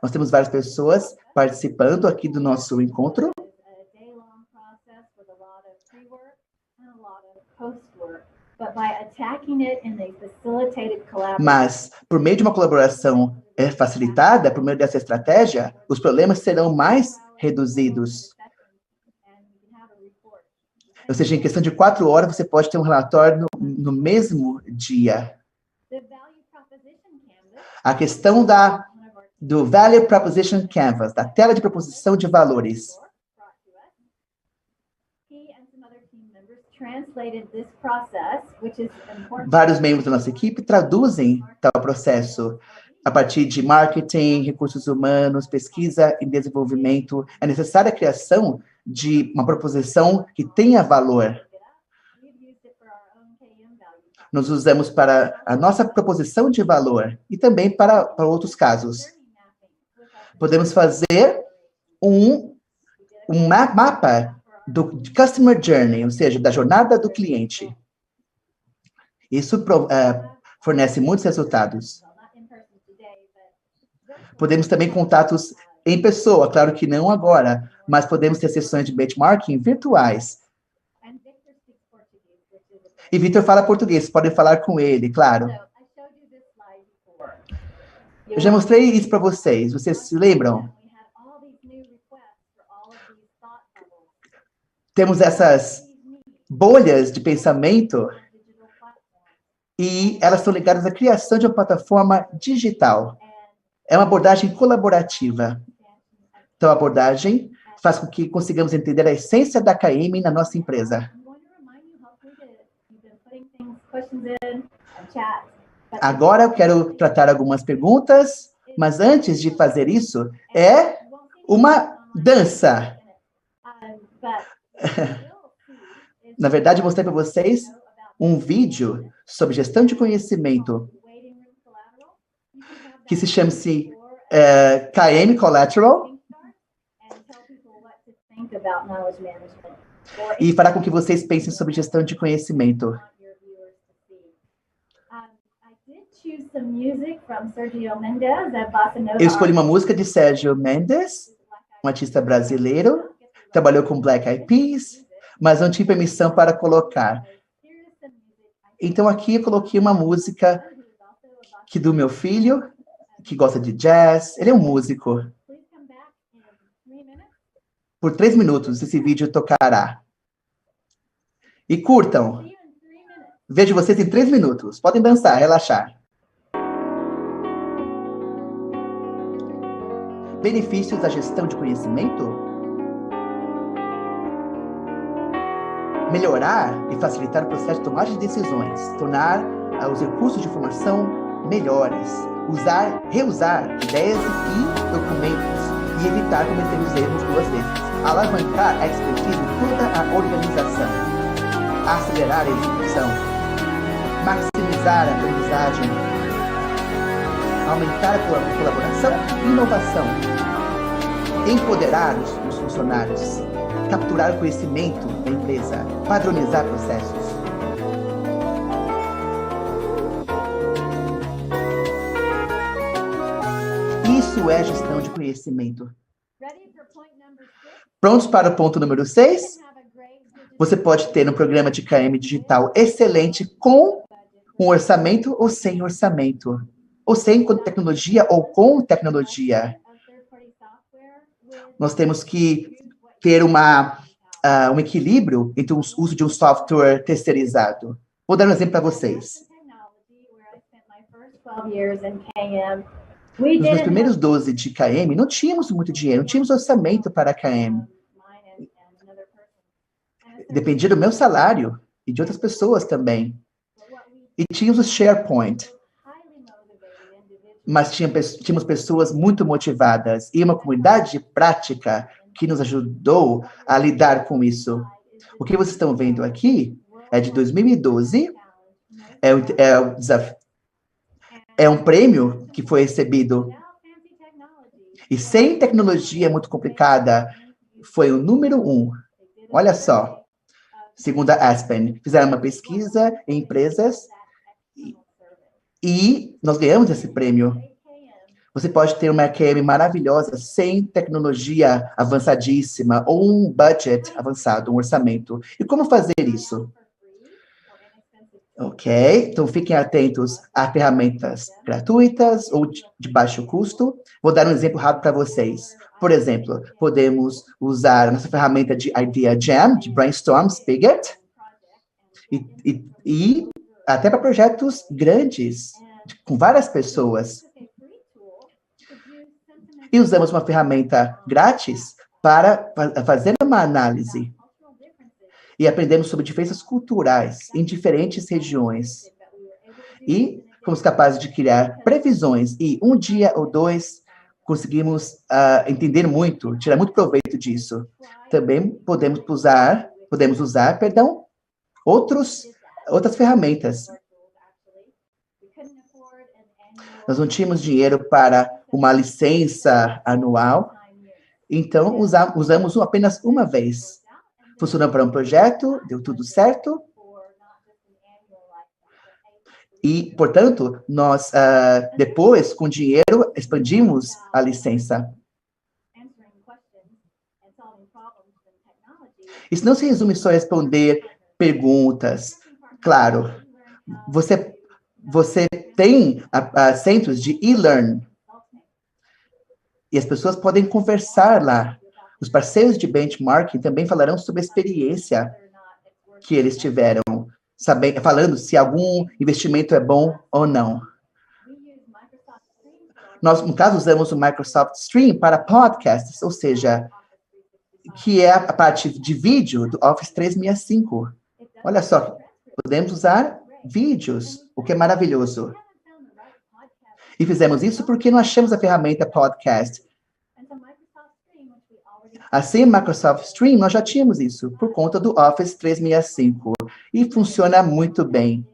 Nós temos várias pessoas participando aqui do nosso encontro. Mas, por meio de uma colaboração facilitada, por meio dessa estratégia, os problemas serão mais reduzidos. Ou seja, em questão de 4 horas, você pode ter um relatório no mesmo dia. A questão do Value Proposition Canvas, da tela de proposição de valores. Vários membros da nossa equipe traduzem tal processo a partir de marketing, recursos humanos, pesquisa e desenvolvimento. É necessária a criação de uma proposição que tenha valor. Nós usamos para a nossa proposição de valor e também para outros casos. Podemos fazer um mapa do Customer Journey, ou seja, da jornada do cliente. Isso fornece muitos resultados. Podemos também contatos em pessoa, claro que não agora, mas podemos ter sessões de benchmarking virtuais. E Victor fala português, podem falar com ele, claro. Eu já mostrei isso para vocês, vocês se lembram? Temos essas bolhas de pensamento e elas estão ligadas à criação de uma plataforma digital. É uma abordagem colaborativa. Então, a abordagem faz com que consigamos entender a essência da KM na nossa empresa. questions in and chat. Agora eu quero tratar algumas perguntas, mas antes de fazer isso, é uma dança. Na verdade, eu mostrei para vocês um vídeo sobre gestão de conhecimento que se chama-se KM Collateral e fará com que vocês pensem sobre gestão de conhecimento. Eu escolhi uma música de Sérgio Mendes, um artista brasileiro, trabalhou com Black Eyed Peas, mas não tinha permissão para colocar. Então aqui eu coloquei uma música do meu filho, que gosta de jazz, ele é um músico. Por 3 minutos esse vídeo tocará. E curtam. Vejo vocês em 3 minutos. Podem dançar, relaxar. Benefícios da gestão de conhecimento? Melhorar e facilitar o processo de tomada de decisões, tornar os recursos de informação melhores, reusar ideias e documentos e evitar cometer os erros 2 vezes, alavancar a expertise em toda a organização, acelerar a execução, maximizar a aprendizagem, aumentar a colaboração e inovação, empoderar os funcionários, capturar o conhecimento da empresa, padronizar processos. Isso é gestão de conhecimento. Prontos para o ponto número 6? Você pode ter um programa de KM digital excelente com um orçamento ou sem orçamento. Ou sem tecnologia ou com tecnologia. Nós temos que ter um equilíbrio entre o uso de um software terceirizado. Vou dar um exemplo para vocês. Nos meus primeiros 12 de KM, não tínhamos muito dinheiro, não tínhamos orçamento para KM. Dependia do meu salário e de outras pessoas também. E tínhamos o SharePoint. Mas tínhamos pessoas muito motivadas e uma comunidade prática que nos ajudou a lidar com isso. O que vocês estão vendo aqui é de 2012, é um prêmio que foi recebido. E sem tecnologia muito complicada, foi o número 1. Olha só. Segundo a Aspen, fizeram uma pesquisa em empresas e nós ganhamos esse prêmio. Você pode ter uma KM maravilhosa sem tecnologia avançadíssima ou um budget avançado, um orçamento. E como fazer isso? Ok, então fiquem atentos a ferramentas gratuitas ou de baixo custo. Vou dar um exemplo rápido para vocês. Por exemplo, podemos usar a nossa ferramenta de Idea Jam, de Brainstorm, Spigot, e até para projetos grandes, com várias pessoas. E usamos uma ferramenta grátis para fazer uma análise. E aprendemos sobre diferenças culturais em diferentes regiões. E fomos capazes de criar previsões. E um dia ou 2 conseguimos entender muito, tirar muito proveito disso. Também podemos usar, outras ferramentas. Nós não tínhamos dinheiro para uma licença anual, então usamos apenas uma vez. Funcionou para um projeto, deu tudo certo. E, portanto, nós, depois, com dinheiro, expandimos a licença. Isso não se resume só a responder perguntas. Claro, você tem centros de e-learn. E as pessoas podem conversar lá. Os parceiros de benchmarking também falarão sobre a experiência que eles tiveram, falando se algum investimento é bom ou não. Nós, no caso, usamos o Microsoft Stream para podcasts, ou seja, que é a parte de vídeo do Office 365. Olha só, podemos usar vídeos, o que é maravilhoso. E fizemos isso porque não achamos a ferramenta podcast. Assim, Microsoft Stream, nós já tínhamos isso, por conta do Office 365. E funciona muito bem.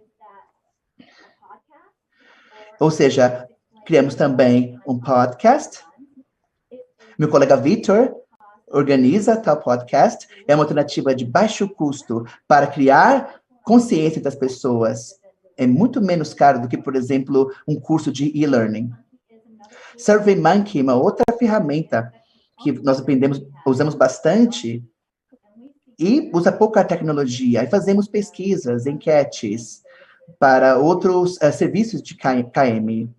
Ou seja, criamos também um podcast. Meu colega Victor organiza tal podcast. É uma alternativa de baixo custo para criar consciência das pessoas. É muito menos caro do que, por exemplo, um curso de e-learning. SurveyMonkey é uma outra ferramenta que nós usamos bastante e usa pouca tecnologia. Aí fazemos pesquisas, enquetes para outros serviços de KM.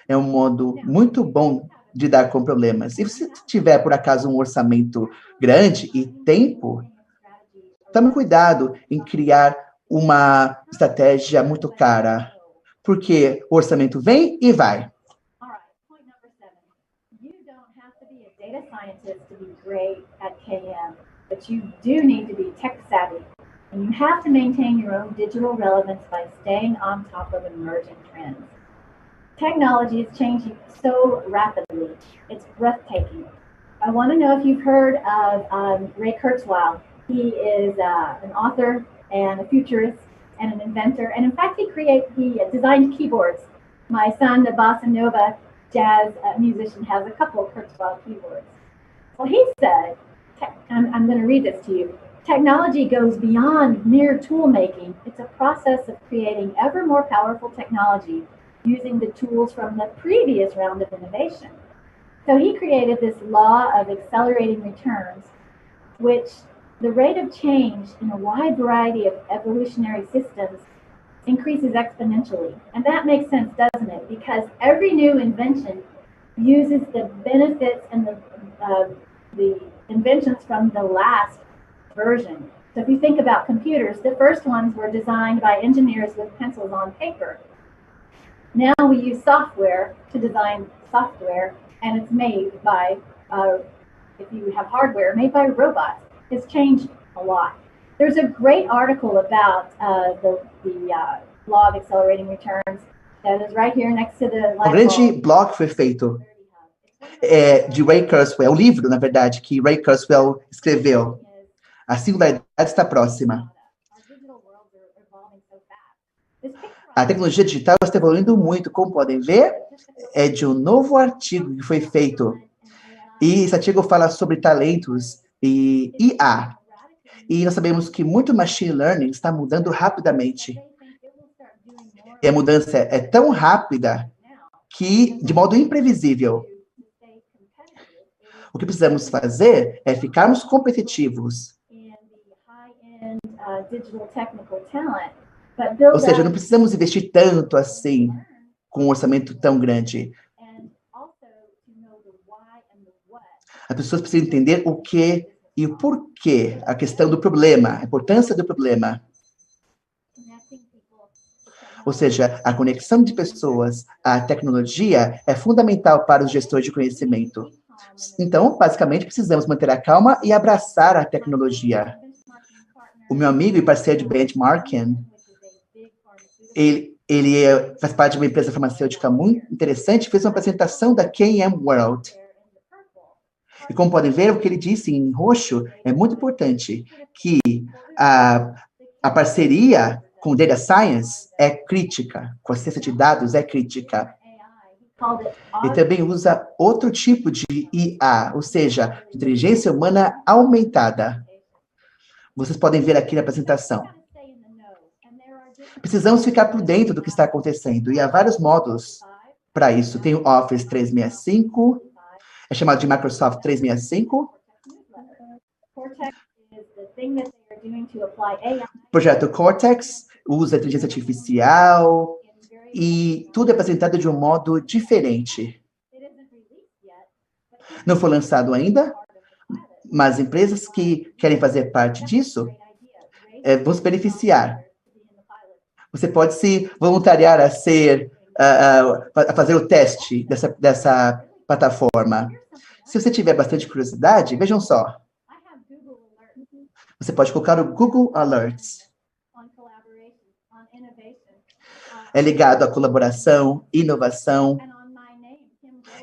É um modo muito bom de lidar com problemas. E se tiver, por acaso, um orçamento grande e tempo, tome cuidado em criar uma estratégia muito cara, porque o orçamento vem e vai. Data scientist to be great at KM, but you do need to be tech savvy, and you have to maintain your own digital relevance by staying on top of emerging trends. Technology is changing so rapidly, it's breathtaking. I want to know if you've heard of Ray Kurzweil. He is an author and a futurist and an inventor, and in fact he designed keyboards. My son, the bossa nova jazz musician, has a couple of Kurzweil keyboards. Well, he said, I'm going to read this to you. Technology goes beyond mere tool making. It's a process of creating ever more powerful technology using the tools from the previous round of innovation. So he created this law of accelerating returns, which the rate of change in a wide variety of evolutionary systems increases exponentially. And that makes sense, doesn't it? Because every new invention uses the benefits and the inventions from the last version. So if you think about computers, the first ones were designed by engineers with pencils on paper. Now we use software to design software, and it's made by, if you have hardware, made by robots. It's changed a lot. There's a great article about the law of accelerating returns that is right here next to the Um grande blog foi feito de Ray Kurzweil, o livro, na verdade, que Ray Kurzweil escreveu. A singularidade está próxima. A tecnologia digital está evoluindo muito, como podem ver, é de um novo artigo que foi feito. E esse artigo fala sobre talentos e IA. E nós sabemos que muito machine learning está mudando rapidamente. E a mudança é tão rápida que, de modo imprevisível, o que precisamos fazer é ficarmos competitivos. Ou seja, não precisamos investir tanto assim, com um orçamento tão grande. As pessoas precisam entender o que e o porquê, a questão do problema, a importância do problema. Ou seja, a conexão de pessoas à tecnologia é fundamental para os gestores de conhecimento. Então, basicamente, precisamos manter a calma e abraçar a tecnologia. O meu amigo e parceiro de benchmarking, ele faz parte de uma empresa farmacêutica muito interessante, fez uma apresentação da KM World. E como podem ver, o que ele disse em roxo é muito importante, que a parceria com Data Science é crítica, com a ciência de dados é crítica. E também usa outro tipo de IA, ou seja, inteligência humana aumentada. Vocês podem ver aqui na apresentação. Precisamos ficar por dentro do que está acontecendo, e há vários modos para isso. Tem o Office 365, é chamado de Microsoft 365. O projeto Cortex usa inteligência artificial, e tudo é apresentado de um modo diferente. Não foi lançado ainda, mas empresas que querem fazer parte disso vão se beneficiar. Você pode se voluntariar a fazer o teste dessa plataforma. Se você tiver bastante curiosidade, vejam só. Você pode colocar o Google Alerts. é ligado à colaboração, inovação,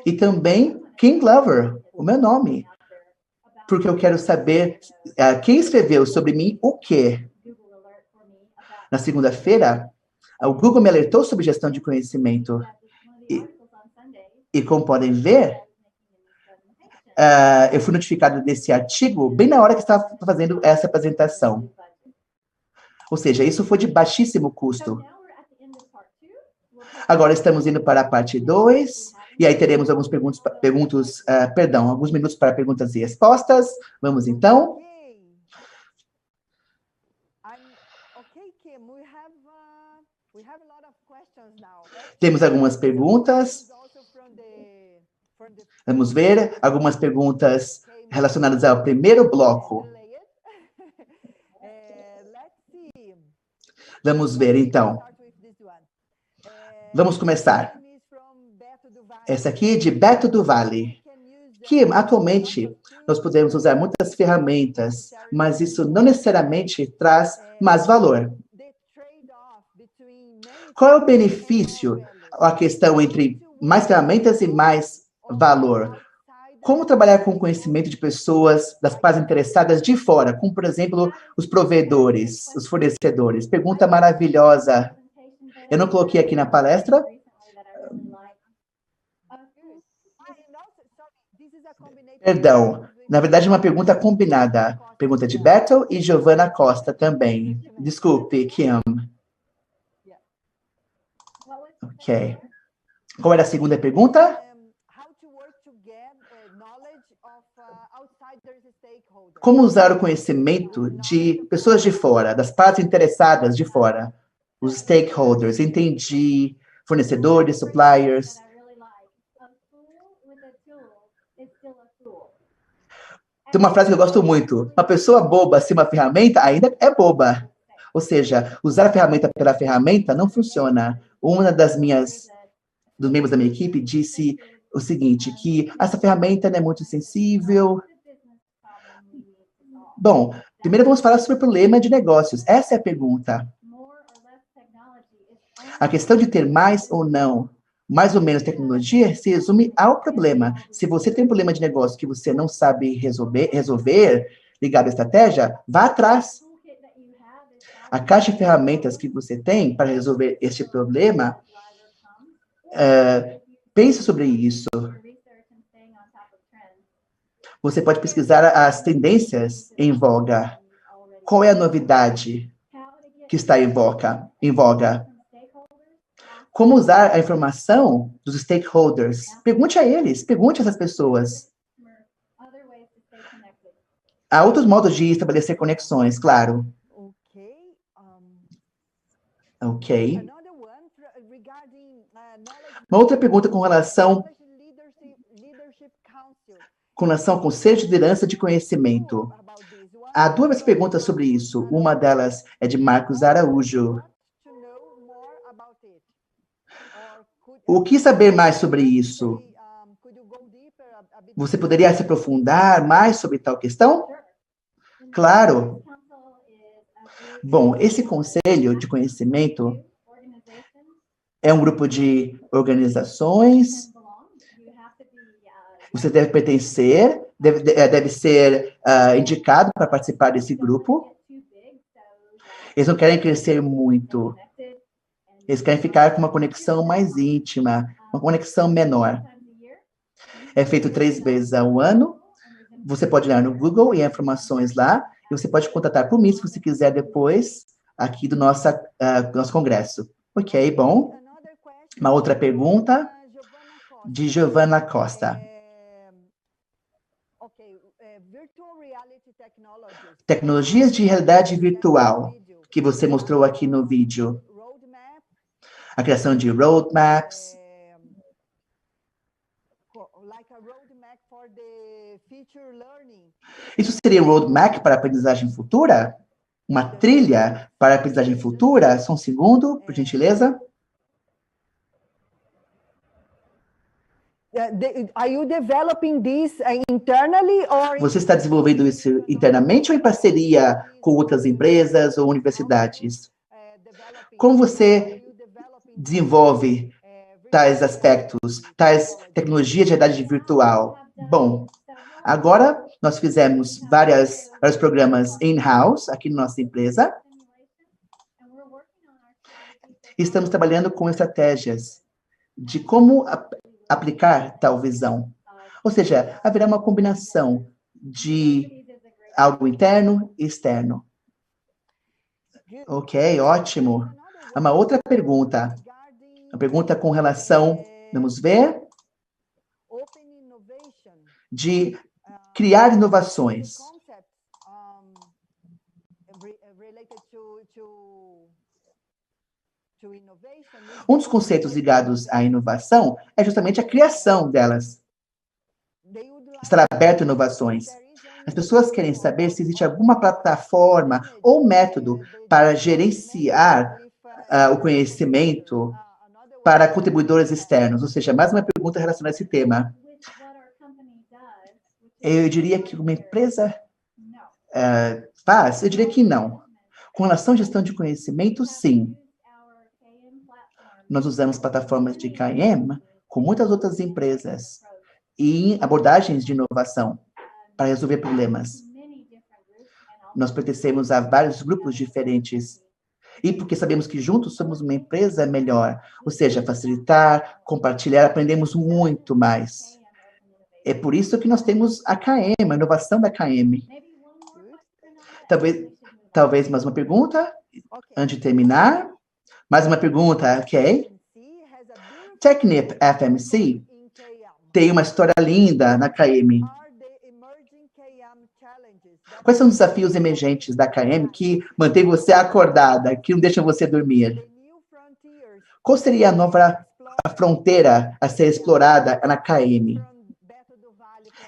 e também Kim Glover, o meu nome, porque eu quero saber quem escreveu sobre mim o quê. Na segunda-feira, o Google me alertou sobre gestão de conhecimento. E como podem ver, eu fui notificado desse artigo bem na hora que estava fazendo essa apresentação. Ou seja, isso foi de baixíssimo custo. Agora estamos indo para a parte 2, e aí teremos alguns alguns minutos para perguntas e respostas. Vamos então. Temos algumas perguntas. Vamos ver algumas perguntas relacionadas ao primeiro bloco. Vamos ver, então. Vamos começar. Essa aqui é de Beto do Vale. Que, atualmente, nós podemos usar muitas ferramentas, mas isso não necessariamente traz mais valor. Qual é o benefício, a questão entre mais ferramentas e mais valor? Como trabalhar com o conhecimento de pessoas, das partes interessadas de fora, como, por exemplo, os provedores, os fornecedores? Pergunta maravilhosa. Eu não coloquei aqui na palestra. Perdão. Na verdade, uma pergunta combinada. Pergunta de Beto e Giovana Costa também. Desculpe, Kim. Ok. Qual era a segunda pergunta? Como usar o conhecimento de pessoas de fora, das partes interessadas de fora, os stakeholders, entendi, fornecedores, suppliers. Tem uma frase que eu gosto muito. Uma pessoa boba sem uma ferramenta ainda é boba. Ou seja, usar a ferramenta pela ferramenta não funciona. Uma dos membros da minha equipe disse o seguinte, que essa ferramenta não é muito sensível. Bom, primeiro vamos falar sobre o problema de negócios. Essa é a pergunta. A questão de ter mais ou não, mais ou menos tecnologia, se resume ao problema. Se você tem um problema de negócio que você não sabe resolver ligado à estratégia, vá atrás. A caixa de ferramentas que você tem para resolver este problema, pense sobre isso. Você pode pesquisar as tendências em voga. Qual é a novidade que está em voga? Como usar a informação dos stakeholders? Pergunte a eles, pergunte a essas pessoas. Há outros modos de estabelecer conexões, claro. Ok. Uma outra pergunta com relação ao Conselho de Liderança de Conhecimento. Há duas perguntas sobre isso. Uma delas é de Marcos Araújo. O que saber mais sobre isso? Você poderia se aprofundar mais sobre tal questão? Claro. Bom, esse Conselho de Conhecimento é um grupo de organizações. Você deve pertencer, deve ser indicado para participar desse grupo. Eles não querem crescer muito. Eles querem ficar com uma conexão mais íntima, uma conexão menor. É feito 3 vezes ao ano. Você pode olhar no Google e há informações lá. E você pode contatar por mim, se você quiser, depois, aqui do nosso congresso. Ok, bom. Uma outra pergunta de Giovana Costa. Tecnologias de realidade virtual, que você mostrou aqui no vídeo. A criação de roadmaps. Isso seria um roadmap para a aprendizagem futura? Uma trilha para a aprendizagem futura? Só um segundo, por gentileza. Are you developing this internally or... Você está desenvolvendo isso internamente ou em parceria com outras empresas ou universidades? Como você desenvolve tais aspectos, tais tecnologias de realidade virtual? Bom, agora nós fizemos vários programas in-house aqui na nossa empresa. Estamos trabalhando com estratégias de como aplicar tal visão. Ou seja, haverá uma combinação de algo interno e externo. Ok, ótimo. Uma outra pergunta. Uma pergunta com relação, vamos ver, de criar inovações. Um dos conceitos ligados à inovação é justamente a criação delas. Estar aberto a inovações. As pessoas querem saber se existe alguma plataforma ou método para gerenciar o conhecimento para contribuidores externos. Ou seja, mais uma pergunta relacionada a esse tema. Eu diria que uma empresa faz, eu diria que não. Com relação à gestão de conhecimento, sim. Nós usamos plataformas de KM com muitas outras empresas e abordagens de inovação para resolver problemas. Nós pertencemos a vários grupos diferentes e porque sabemos que juntos somos uma empresa melhor, ou seja, facilitar, compartilhar, aprendemos muito mais. É por isso que nós temos a KM, a inovação da KM. Talvez mais uma pergunta antes de terminar. Mais uma pergunta, ok? Technip FMC tem uma história linda na KM. Quais são os desafios emergentes da KM que mantém você acordada, que não deixam você dormir? Qual seria a nova fronteira a ser explorada na KM?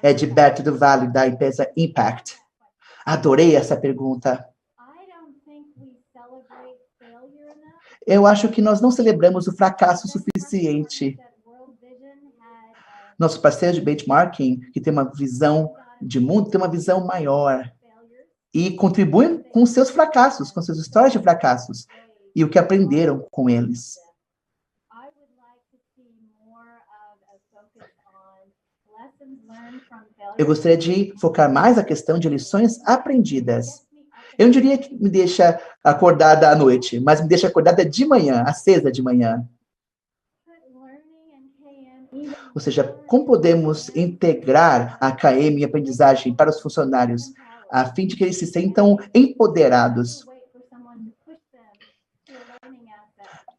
É de Beto do Vale, da empresa Impact. Adorei essa pergunta. Eu acho que nós não celebramos o fracasso suficiente. Nosso parceiro de benchmarking, que tem uma visão de mundo, tem uma visão maior. E contribuem com seus fracassos, com suas histórias de fracassos. E o que aprenderam com eles. Eu gostaria de focar mais a questão de lições aprendidas. Eu não diria que me deixa acordada à noite, mas me deixa acordada de manhã, acesa de manhã. Ou seja, como podemos integrar a KM e a aprendizagem para os funcionários, a fim de que eles se sintam empoderados.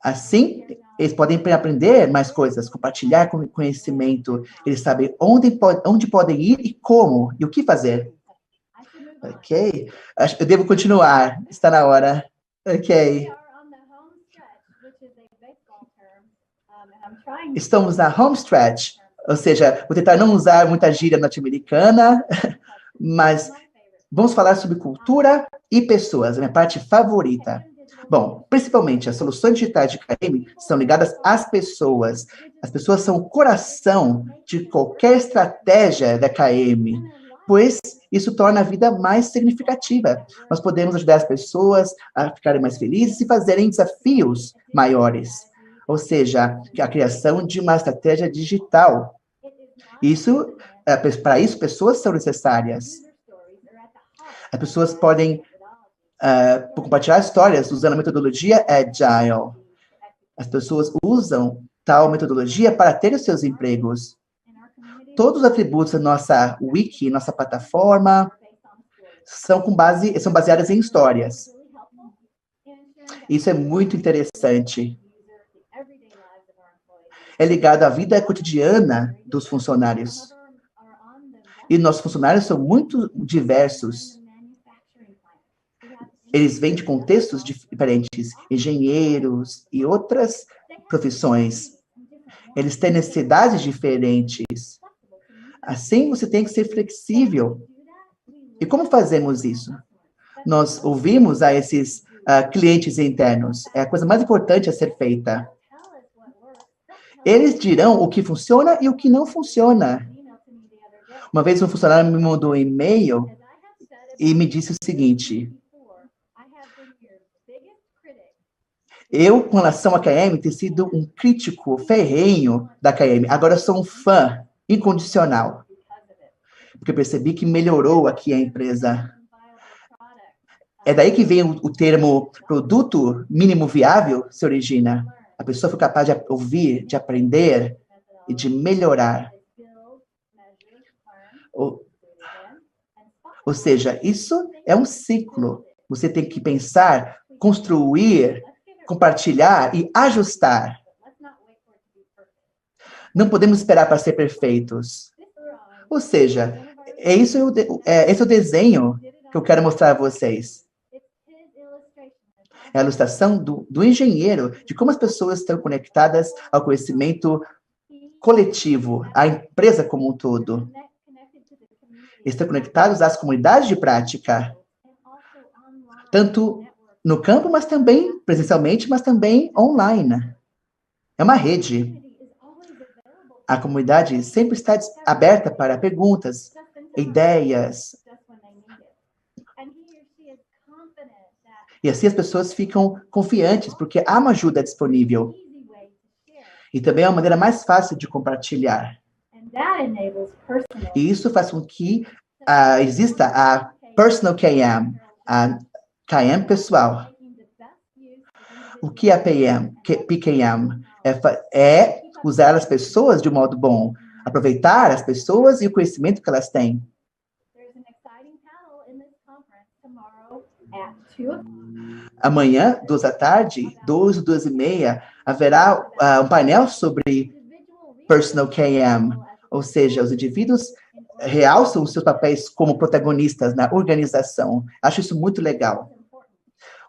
Assim, eles podem aprender mais coisas, compartilhar conhecimento, eles sabem onde podem ir e como, e o que fazer. Ok? Eu devo continuar, está na hora. Ok. Estamos na home stretch, ou seja, vou tentar não usar muita gíria norte-americana, mas vamos falar sobre cultura e pessoas, a minha parte favorita. Bom, principalmente as soluções digitais de KM são ligadas às pessoas. As pessoas são o coração de qualquer estratégia da KM, pois isso torna a vida mais significativa. Nós podemos ajudar as pessoas a ficarem mais felizes e fazerem desafios maiores. Ou seja, a criação de uma estratégia digital. Para isso, pessoas são necessárias. As pessoas podem compartilhar histórias usando a metodologia Agile. As pessoas usam tal metodologia para ter os seus empregos. Todos os atributos da nossa wiki, nossa plataforma, são baseados em histórias. Isso é muito interessante. É ligado à vida cotidiana dos funcionários. E nossos funcionários são muito diversos. Eles vêm de contextos diferentes, engenheiros e outras profissões. Eles têm necessidades diferentes. Assim, você tem que ser flexível. E como fazemos isso? Nós ouvimos a esses clientes internos. É a coisa mais importante a ser feita. Eles dirão o que funciona e o que não funciona. Uma vez um funcionário me mandou um e-mail e me disse o seguinte: Eu, com relação à KM, tenho sido um crítico ferrenho da KM. Agora eu sou um fã incondicional, porque eu percebi que melhorou aqui a empresa. É daí que vem o termo produto mínimo viável se origina. A pessoa foi capaz de ouvir, de aprender e de melhorar. Ou seja, isso é um ciclo. Você tem que pensar, construir, compartilhar e ajustar. Não podemos esperar para ser perfeitos. Ou seja, esse é o desenho que eu quero mostrar a vocês. É a ilustração do engenheiro, de como as pessoas estão conectadas ao conhecimento coletivo, à empresa como um todo. Estão conectados às comunidades de prática, tanto no campo, mas também presencialmente, mas também online. É uma rede. A comunidade sempre está aberta para perguntas, ideias. E assim as pessoas ficam confiantes, porque há uma ajuda disponível. E também é uma maneira mais fácil de compartilhar. E isso faz com que exista a Personal KM, a KM pessoal. O que é PKM? É usar as pessoas de um modo bom, aproveitar as pessoas e o conhecimento que elas têm. Amanhã, 2h, 2h30, haverá um painel sobre Personal KM, ou seja, os indivíduos realçam os seus papéis como protagonistas na organização. Acho isso muito legal.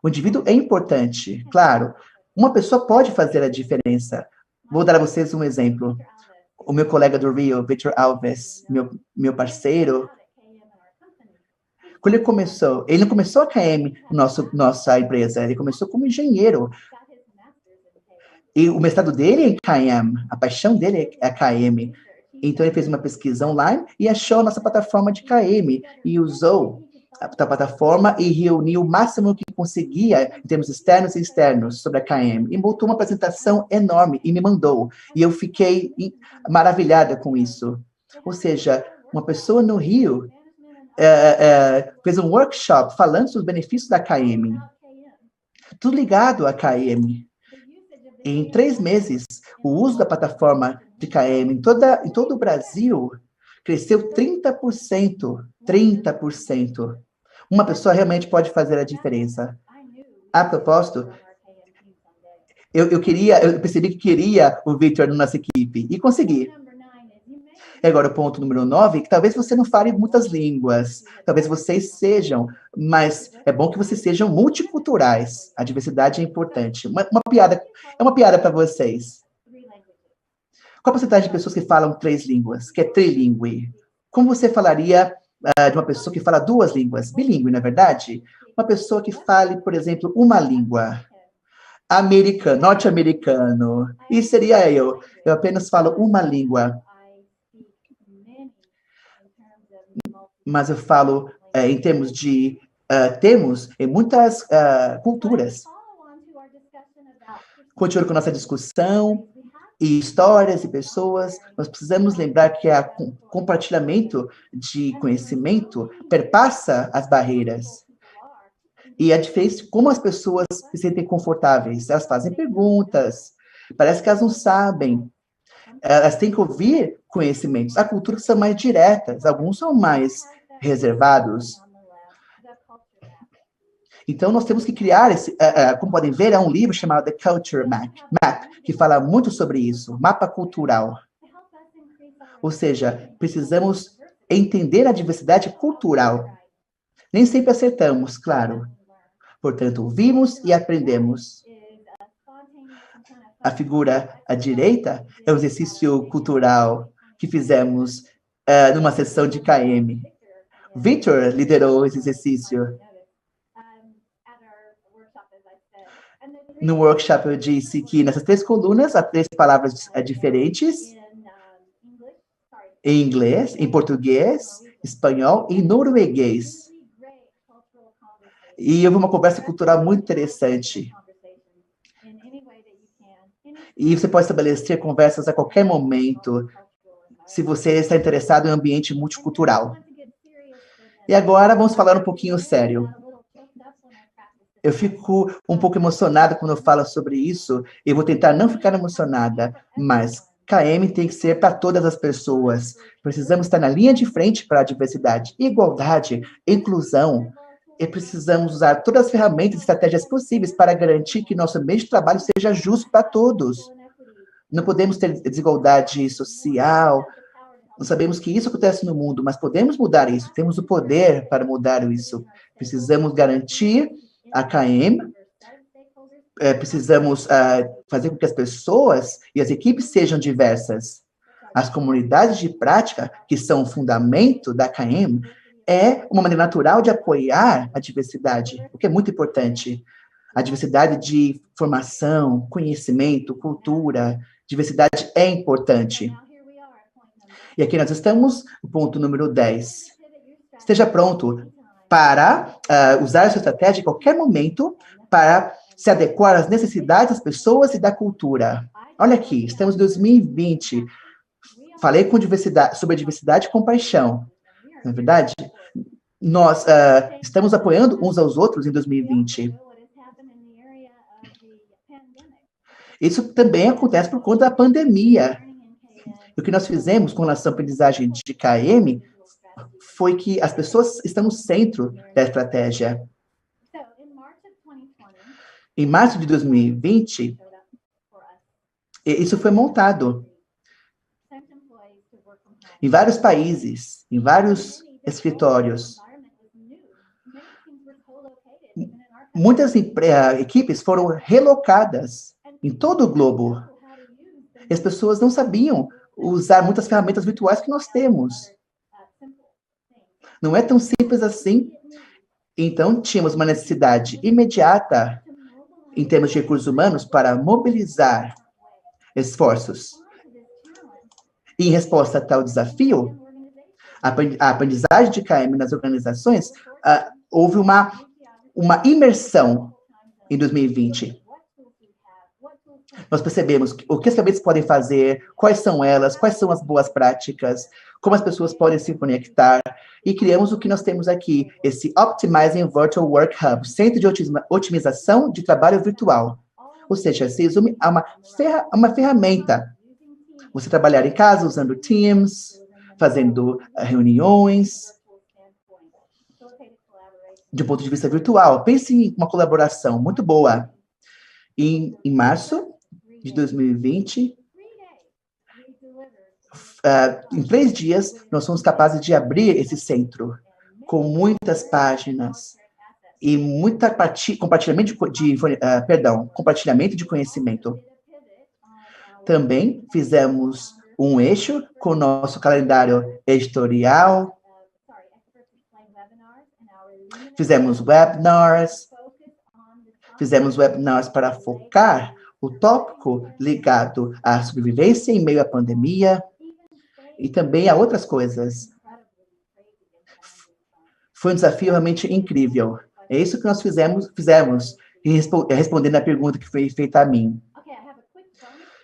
O indivíduo é importante, claro. Uma pessoa pode fazer a diferença. Vou dar a vocês um exemplo. O meu colega do Rio, Victor Alves, meu parceiro, quando ele não começou a KM nossa empresa, ele começou como engenheiro. E o mestrado dele é em KM, a paixão dele é a KM. Então, ele fez uma pesquisa online e achou a nossa plataforma de KM e usou a plataforma e reuniu o máximo que conseguia em termos externos e externos sobre a KM. E montou uma apresentação enorme e me mandou. E eu fiquei maravilhada com isso. Ou seja, uma pessoa no Rio fez um workshop falando sobre os benefícios da KM. Tudo ligado à KM. Em 3 meses, o uso da plataforma de KM em todo o Brasil cresceu 30%. 30%. Uma pessoa realmente pode fazer a diferença. A propósito, eu percebi que queria o Victor na nossa equipe e consegui. E agora o ponto número 9, que talvez você não fale muitas línguas, talvez vocês sejam, mas é bom que vocês sejam multiculturais. A diversidade é importante. É uma piada para vocês. Qual a porcentagem de pessoas que falam 3 línguas, que é trilingue? Como você falaria de uma pessoa que fala 2 línguas? Bilíngue, não é verdade? Uma pessoa que fale, por exemplo, uma língua. Americano, norte-americano. E seria eu. Eu apenas falo uma língua. Mas eu falo em termos de termos em muitas culturas. Continuando com a nossa discussão, e histórias e pessoas, nós precisamos lembrar que o compartilhamento de conhecimento perpassa as barreiras. E é diferente como as pessoas se sentem confortáveis. Elas fazem perguntas, parece que elas não sabem. Elas têm que ouvir conhecimentos. Há culturas que são mais diretas, alguns são mais reservados. Então, nós temos que criar como podem ver, é um livro chamado The Culture Map, que fala muito sobre isso, mapa cultural. Ou seja, precisamos entender a diversidade cultural. Nem sempre acertamos, claro. Portanto, ouvimos e aprendemos. A figura à direita é um exercício cultural que fizemos numa sessão de KM. Victor liderou esse exercício. No workshop, eu disse que nessas 3 colunas há 3 palavras diferentes. Em inglês, em português, espanhol e norueguês. E houve uma conversa cultural muito interessante. E você pode estabelecer conversas a qualquer momento, se você está interessado em um ambiente multicultural. E agora vamos falar um pouquinho sério. Eu fico um pouco emocionada quando eu falo sobre isso, e vou tentar não ficar emocionada, mas KM tem que ser para todas as pessoas. Precisamos estar na linha de frente para a diversidade, igualdade, inclusão, e precisamos usar todas as ferramentas e estratégias possíveis para garantir que nosso meio de trabalho seja justo para todos. Não podemos ter desigualdade social. Nós sabemos que isso acontece no mundo, mas podemos mudar isso. Temos o poder para mudar isso. Precisamos garantir a KM, precisamos fazer com que as pessoas e as equipes sejam diversas. As comunidades de prática, que são o fundamento da KM, é uma maneira natural de apoiar a diversidade, o que é muito importante. A diversidade de formação, conhecimento, cultura, diversidade é importante. E aqui nós estamos no ponto número 10. Esteja pronto para usar a sua estratégia em qualquer momento para se adequar às necessidades das pessoas e da cultura. Olha aqui, estamos em 2020. Falei sobre a diversidade e compaixão. Não é verdade? Nós estamos apoiando uns aos outros em 2020. Isso também acontece por conta da pandemia. O que nós fizemos com relação à aprendizagem de KM foi que as pessoas estão no centro da estratégia. Em março de 2020, isso foi montado em vários países, em vários escritórios. Muitas equipes foram relocadas em todo o globo. E as pessoas não sabiam usar muitas ferramentas virtuais que nós temos. Não é tão simples assim. Então, tínhamos uma necessidade imediata, em termos de recursos humanos, para mobilizar esforços. E em resposta a tal desafio, a aprendizagem de KM nas organizações, houve uma imersão em 2020. Nós percebemos o que as ferramentas podem fazer, quais são elas, quais são as boas práticas, como as pessoas podem se conectar, e criamos o que nós temos aqui, esse Optimizing Virtual Work Hub, Centro de Otimização de Trabalho Virtual. Ou seja, se resume a uma ferramenta. Você trabalhar em casa usando Teams, fazendo reuniões, de um ponto de vista virtual. Pense em uma colaboração muito boa. Em março de 2020, em 3 dias, nós fomos capazes de abrir esse centro com muitas páginas e muita compartilhamento de conhecimento. Também fizemos um eixo com o nosso calendário editorial. Fizemos webinars para focar o tópico ligado à sobrevivência em meio à pandemia e também a outras coisas. Foi um desafio realmente incrível. É isso que nós fizemos respondendo a pergunta que foi feita a mim.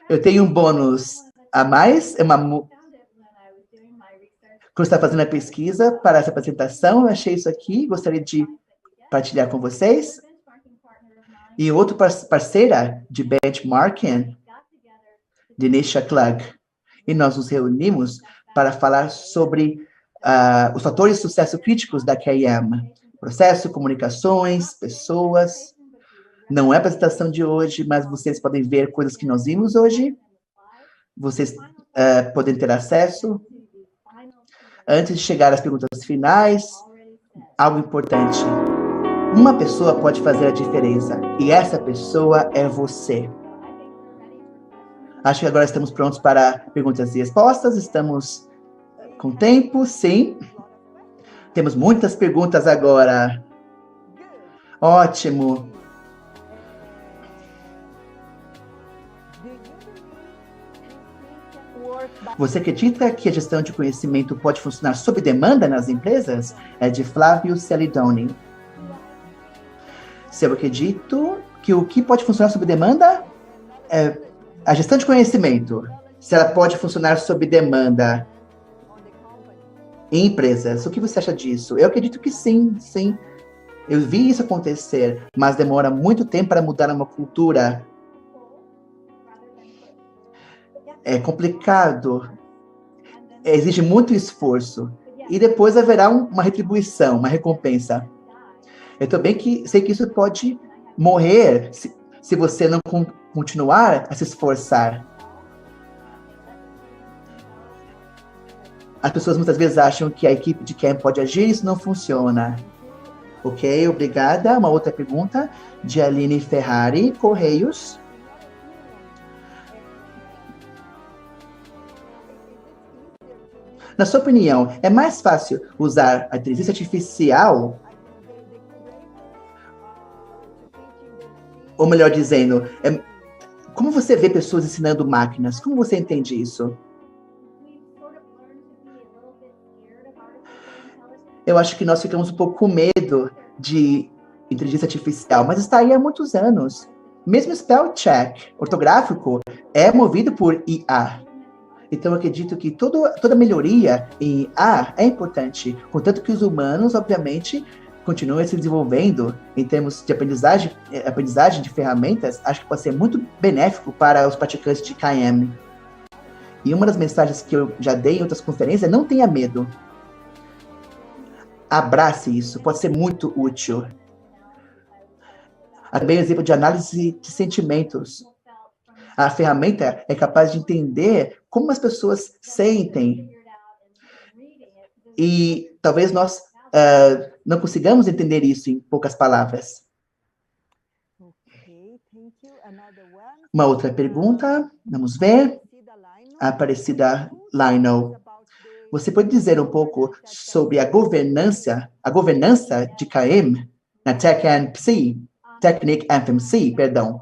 Eu tenho um bônus a mais, quando está fazendo a pesquisa para essa apresentação, eu achei isso aqui, gostaria de partilhar com vocês. E outro parceira de benchmarking, Denisha Klug. E nós nos reunimos para falar sobre os fatores de sucesso críticos da KM. Processo, comunicações, pessoas. Não é a apresentação de hoje, mas vocês podem ver coisas que nós vimos hoje. Vocês podem ter acesso. Antes de chegar às perguntas finais, algo importante. Uma pessoa pode fazer a diferença, e essa pessoa é você. Acho que agora estamos prontos para perguntas e respostas. Estamos com tempo, sim. Temos muitas perguntas agora. Ótimo. Você acredita que a gestão de conhecimento pode funcionar sob demanda nas empresas? É de Flávio Celidoni. Se eu acredito que o que pode funcionar sob demanda A gestão de conhecimento, se ela pode funcionar sob demanda em empresas, o que você acha disso? Eu acredito que sim, sim. Eu vi isso acontecer, mas demora muito tempo para mudar uma cultura. É complicado, exige muito esforço. E depois haverá uma retribuição, uma recompensa. Eu também sei que isso pode morrer se você não continuar a se esforçar. As pessoas muitas vezes acham que a equipe de CAM pode agir e isso não funciona. Ok, obrigada. Uma outra pergunta de Aline Ferrari, Correios. Na sua opinião, é mais fácil usar a inteligência artificial? Ou melhor dizendo, como você vê pessoas ensinando máquinas? Como você entende isso? Eu acho que nós ficamos um pouco com medo de inteligência artificial, mas está aí há muitos anos. Mesmo spell check ortográfico é movido por IA. Então, eu acredito que toda melhoria em IA é importante, contanto que os humanos, obviamente, continuem se desenvolvendo em termos de aprendizagem de ferramentas. Acho que pode ser muito benéfico para os praticantes de KM. E uma das mensagens que eu já dei em outras conferências é: não tenha medo. Abrace isso, pode ser muito útil. Há também um exemplo de análise de sentimentos. A ferramenta é capaz de entender como as pessoas sentem. E talvez nós não consigamos entender isso em poucas palavras. Uma outra pergunta, vamos ver. A Aparecida Lionel. Você pode dizer um pouco sobre a governança de KM na Technic FMC, perdão.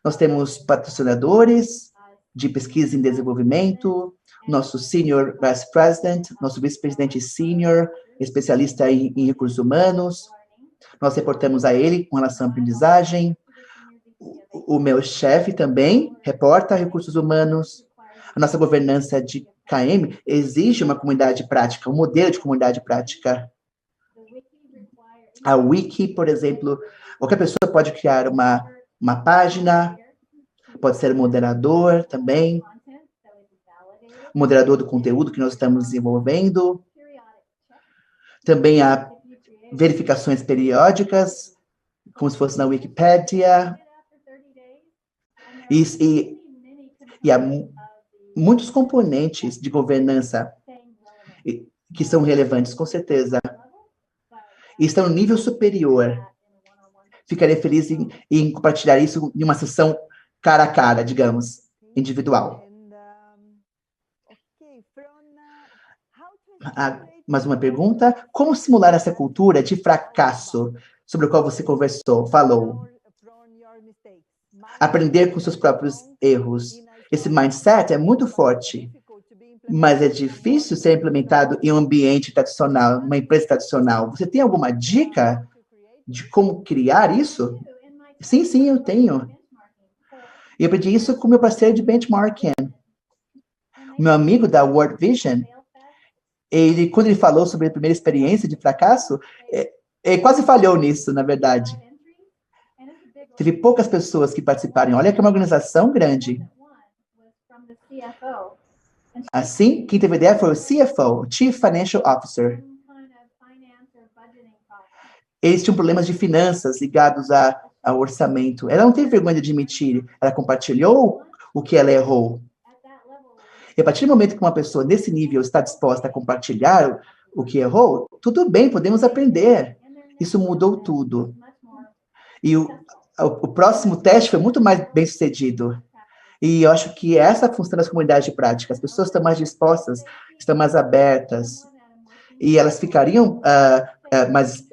Nós temos patrocinadores de pesquisa em desenvolvimento, nosso Senior Vice President, nosso Vice-Presidente Senior, especialista em recursos humanos. Nós reportamos a ele com relação à aprendizagem. O meu chefe também reporta recursos humanos. A nossa governança de KM exige uma comunidade prática, um modelo de comunidade prática. A Wiki, por exemplo, qualquer pessoa pode criar uma página, pode ser moderador também, moderador do conteúdo que nós estamos desenvolvendo. Também há verificações periódicas, como se fosse na Wikipédia. E há muitos componentes de governança que são relevantes, com certeza. E estão no nível superior. Ficaria feliz em compartilhar isso em uma sessão cara a cara, digamos, individual. Mais uma pergunta. Como simular essa cultura de fracasso sobre o qual você falou? Aprender com seus próprios erros. Esse mindset é muito forte, mas é difícil ser implementado em um ambiente tradicional, uma empresa tradicional. Você tem alguma dica de como criar isso? Sim, eu tenho. E eu aprendi isso com meu parceiro de benchmarking. Meu amigo da World Vision, quando ele falou sobre a primeira experiência de fracasso, ele quase falhou nisso, na verdade. Teve poucas pessoas que participaram. Olha que é uma organização grande. Assim, quem teve ideia foi o CFO, Chief Financial Officer. Eles tinham problemas de finanças ligados ao orçamento. Ela não teve vergonha de admitir. Ela compartilhou o que ela errou. E a partir do momento que uma pessoa nesse nível está disposta a compartilhar o que errou, tudo bem, podemos aprender. Isso mudou tudo. E o próximo teste foi muito mais bem sucedido. E eu acho que essa é a função das comunidades de prática. As pessoas estão mais dispostas, estão mais abertas. E elas ficariam mais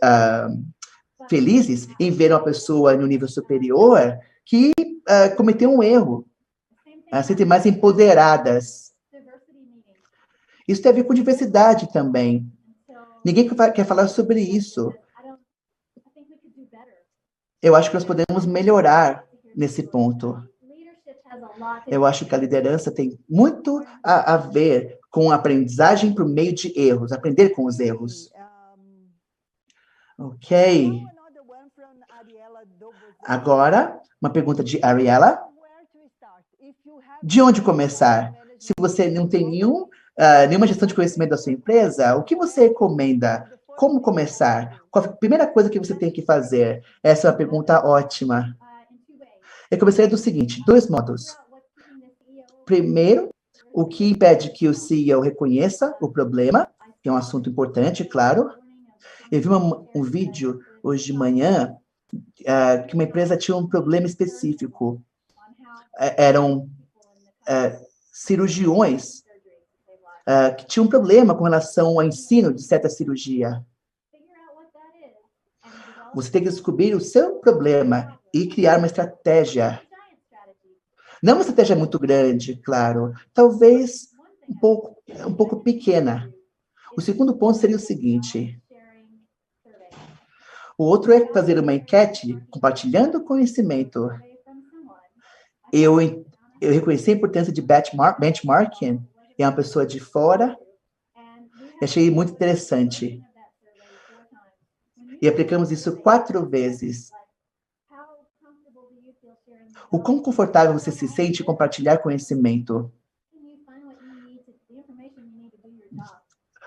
felizes em ver uma pessoa no nível superior que cometeu um erro. Elas se sentem mais empoderadas. Isso tem a ver com diversidade também. Ninguém quer falar sobre isso. Eu acho que nós podemos melhorar nesse ponto. Eu acho que a liderança tem muito a ver com a aprendizagem por meio de erros, aprender com os erros. Ok. Agora, uma pergunta de Ariela. De onde começar? Se você não tem nenhuma gestão de conhecimento da sua empresa, o que você recomenda? Como começar? Qual a primeira coisa que você tem que fazer? Essa é uma pergunta ótima. Eu começaria do seguinte, 2 modos. Primeiro, o que impede que o CEO reconheça o problema, que é um assunto importante, claro. Eu vi um vídeo hoje de manhã que uma empresa tinha um problema específico. Eram cirurgiões que tinham um problema com relação ao ensino de certa cirurgia. Você tem que descobrir o seu problema e criar uma estratégia. Não uma estratégia muito grande, claro. Talvez um pouco pequena. O segundo ponto seria o seguinte. O outro é fazer uma enquete compartilhando conhecimento. Eu reconheci a importância de benchmarking. É uma pessoa de fora. E achei muito interessante. E aplicamos isso 4 vezes. O quão confortável você se sente em compartilhar conhecimento?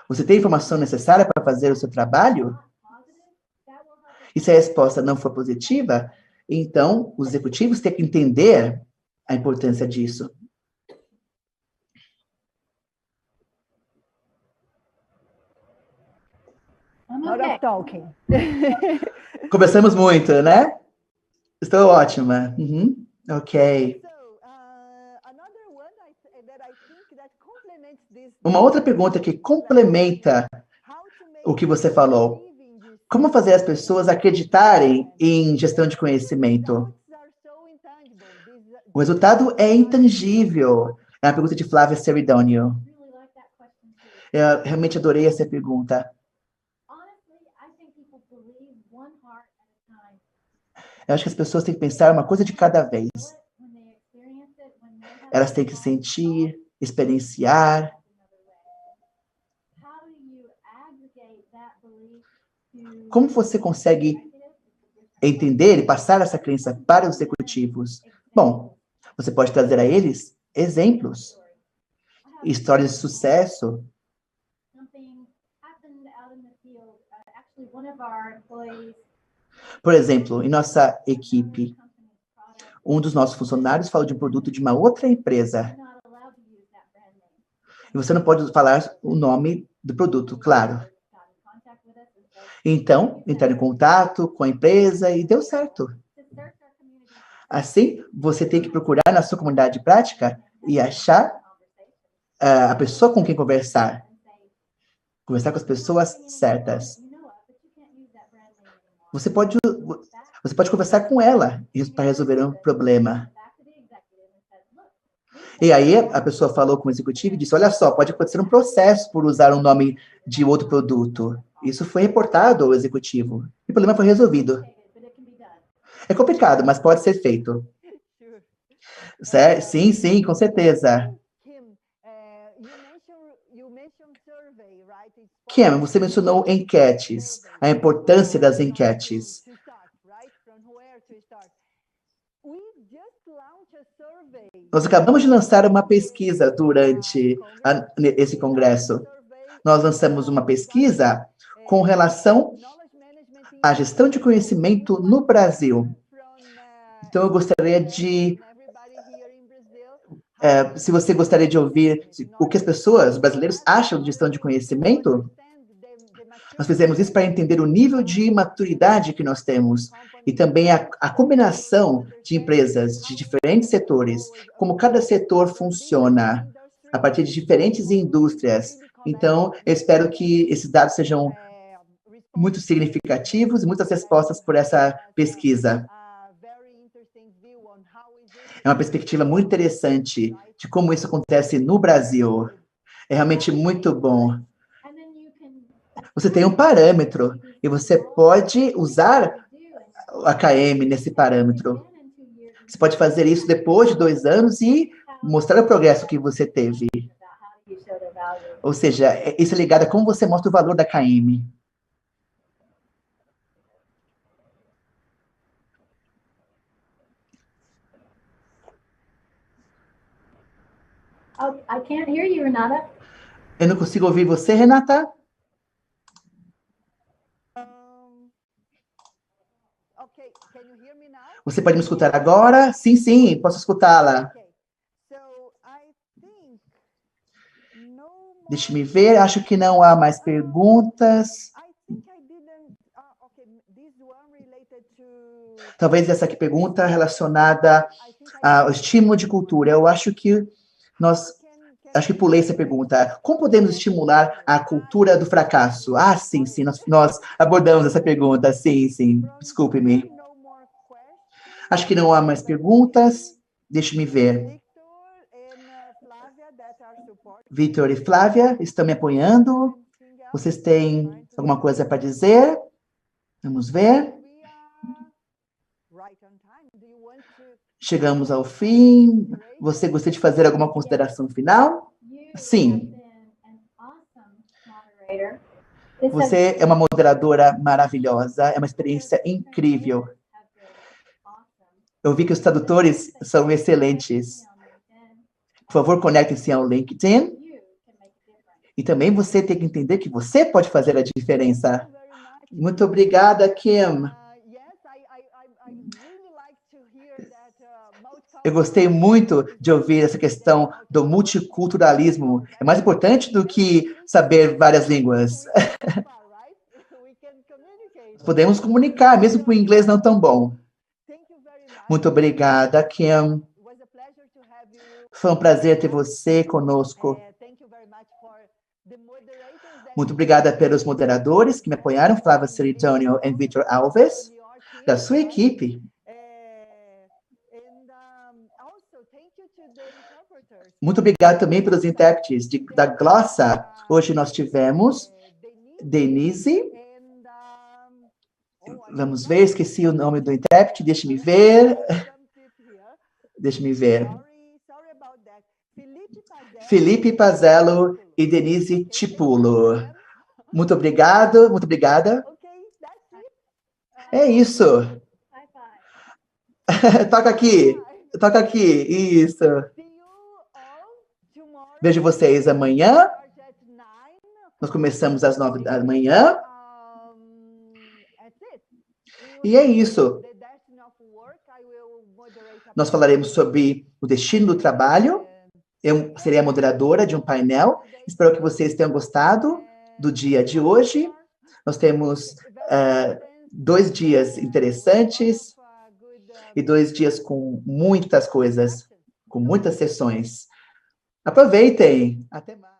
Você tem a informação necessária para fazer o seu trabalho? E se a resposta não for positiva, então os executivos têm que entender a importância disso. Lot of talking. Conversamos muito, né? Estou ótima. Ok. Uma outra pergunta que complementa o que você falou. Como fazer as pessoas acreditarem em gestão de conhecimento? O resultado é intangível. É uma pergunta de Flávia Ceridônio. Eu realmente adorei essa pergunta. Eu acho que as pessoas têm que pensar uma coisa de cada vez. Elas têm que sentir, experienciar. Como você consegue entender e passar essa crença para os executivos? Bom, você pode trazer a eles exemplos, histórias de sucesso. Por exemplo, em nossa equipe, um dos nossos funcionários falou de um produto de uma outra empresa. E você não pode falar o nome do produto, claro. Então, entrar em contato com a empresa e deu certo. Assim, você tem que procurar na sua comunidade prática e achar a pessoa com quem conversar. Conversar com as pessoas certas. Você pode conversar com ela para resolver um problema. E aí, a pessoa falou com o executivo e disse, olha só, pode acontecer um processo por usar um nome de outro produto. Isso foi reportado ao executivo. E o problema foi resolvido. É complicado, mas pode ser feito. Certo? Sim, sim, com certeza. Kim, você mencionou enquetes, a importância das enquetes. Nós acabamos de lançar uma pesquisa durante esse congresso. Nós lançamos uma pesquisa com relação à gestão de conhecimento no Brasil. Então, eu gostaria de... se você gostaria de ouvir o que as pessoas, os brasileiros, acham de gestão de conhecimento, nós fizemos isso para entender o nível de maturidade que nós temos e também a combinação de empresas de diferentes setores, como cada setor funciona a partir de diferentes indústrias. Então, eu espero que esses dados sejam muito significativos e muitas respostas por essa pesquisa. É uma perspectiva muito interessante de como isso acontece no Brasil. É realmente muito bom. Você tem um parâmetro e você pode usar a KM nesse parâmetro. Você pode fazer isso depois de 2 anos e mostrar o progresso que você teve. Ou seja, isso é ligado a como você mostra o valor da KM. Oh, I can't hear you, Renata. Eu não consigo ouvir você, Renata? Okay, can you hear me now? Você pode me escutar agora? Sim, sim, posso escutá-la. Okay. So I think no more. Deixe-me ver, acho que não há mais perguntas. I think I didn't. Okay, this one related to. Talvez essa aqui pergunta relacionada I think ao estímulo de cultura. Eu acho que acho que pulei essa pergunta. Como podemos estimular a cultura do fracasso? Ah, sim, sim, nós abordamos essa pergunta. Sim, sim, desculpe-me. No more questions. Acho que não há mais perguntas. Deixe-me ver. Victor and Flávia that are supporting. Vitor e Flávia estão me apoiando. Vocês têm alguma coisa para dizer? Vamos ver. We are right on time. Do you want to? Chegamos ao fim. Você gostaria de fazer alguma consideração final? Sim. Você é uma moderadora maravilhosa. É uma experiência incrível. Eu vi que os tradutores são excelentes. Por favor, conectem-se ao LinkedIn. E também você tem que entender que você pode fazer a diferença. Muito obrigada, Kim. Eu gostei muito de ouvir essa questão do multiculturalismo. É mais importante do que saber várias línguas. Podemos comunicar, mesmo com o inglês não tão bom. Muito obrigada, Kim. Foi um prazer ter você conosco. Muito obrigada pelos moderadores que me apoiaram, Flávia Ceridônio e Vitor Alves, da sua equipe. Muito obrigado também pelos intérpretes da Glossa. Hoje nós tivemos Denise. Vamos ver, esqueci o nome do intérprete. Deixe-me ver. Deixe-me ver. Felipe Pazello e Denise Tipulo. Muito obrigado, muito obrigada. É isso. Toca aqui. Toca aqui. Isso. Vejo vocês amanhã. Nós começamos às 9 da manhã. E é isso. Nós falaremos sobre o destino do trabalho. Eu serei a moderadora de um painel. Espero que vocês tenham gostado do dia de hoje. Nós temos 2 dias interessantes e 2 dias com muitas coisas, com muitas sessões. Aproveitem. Até mais.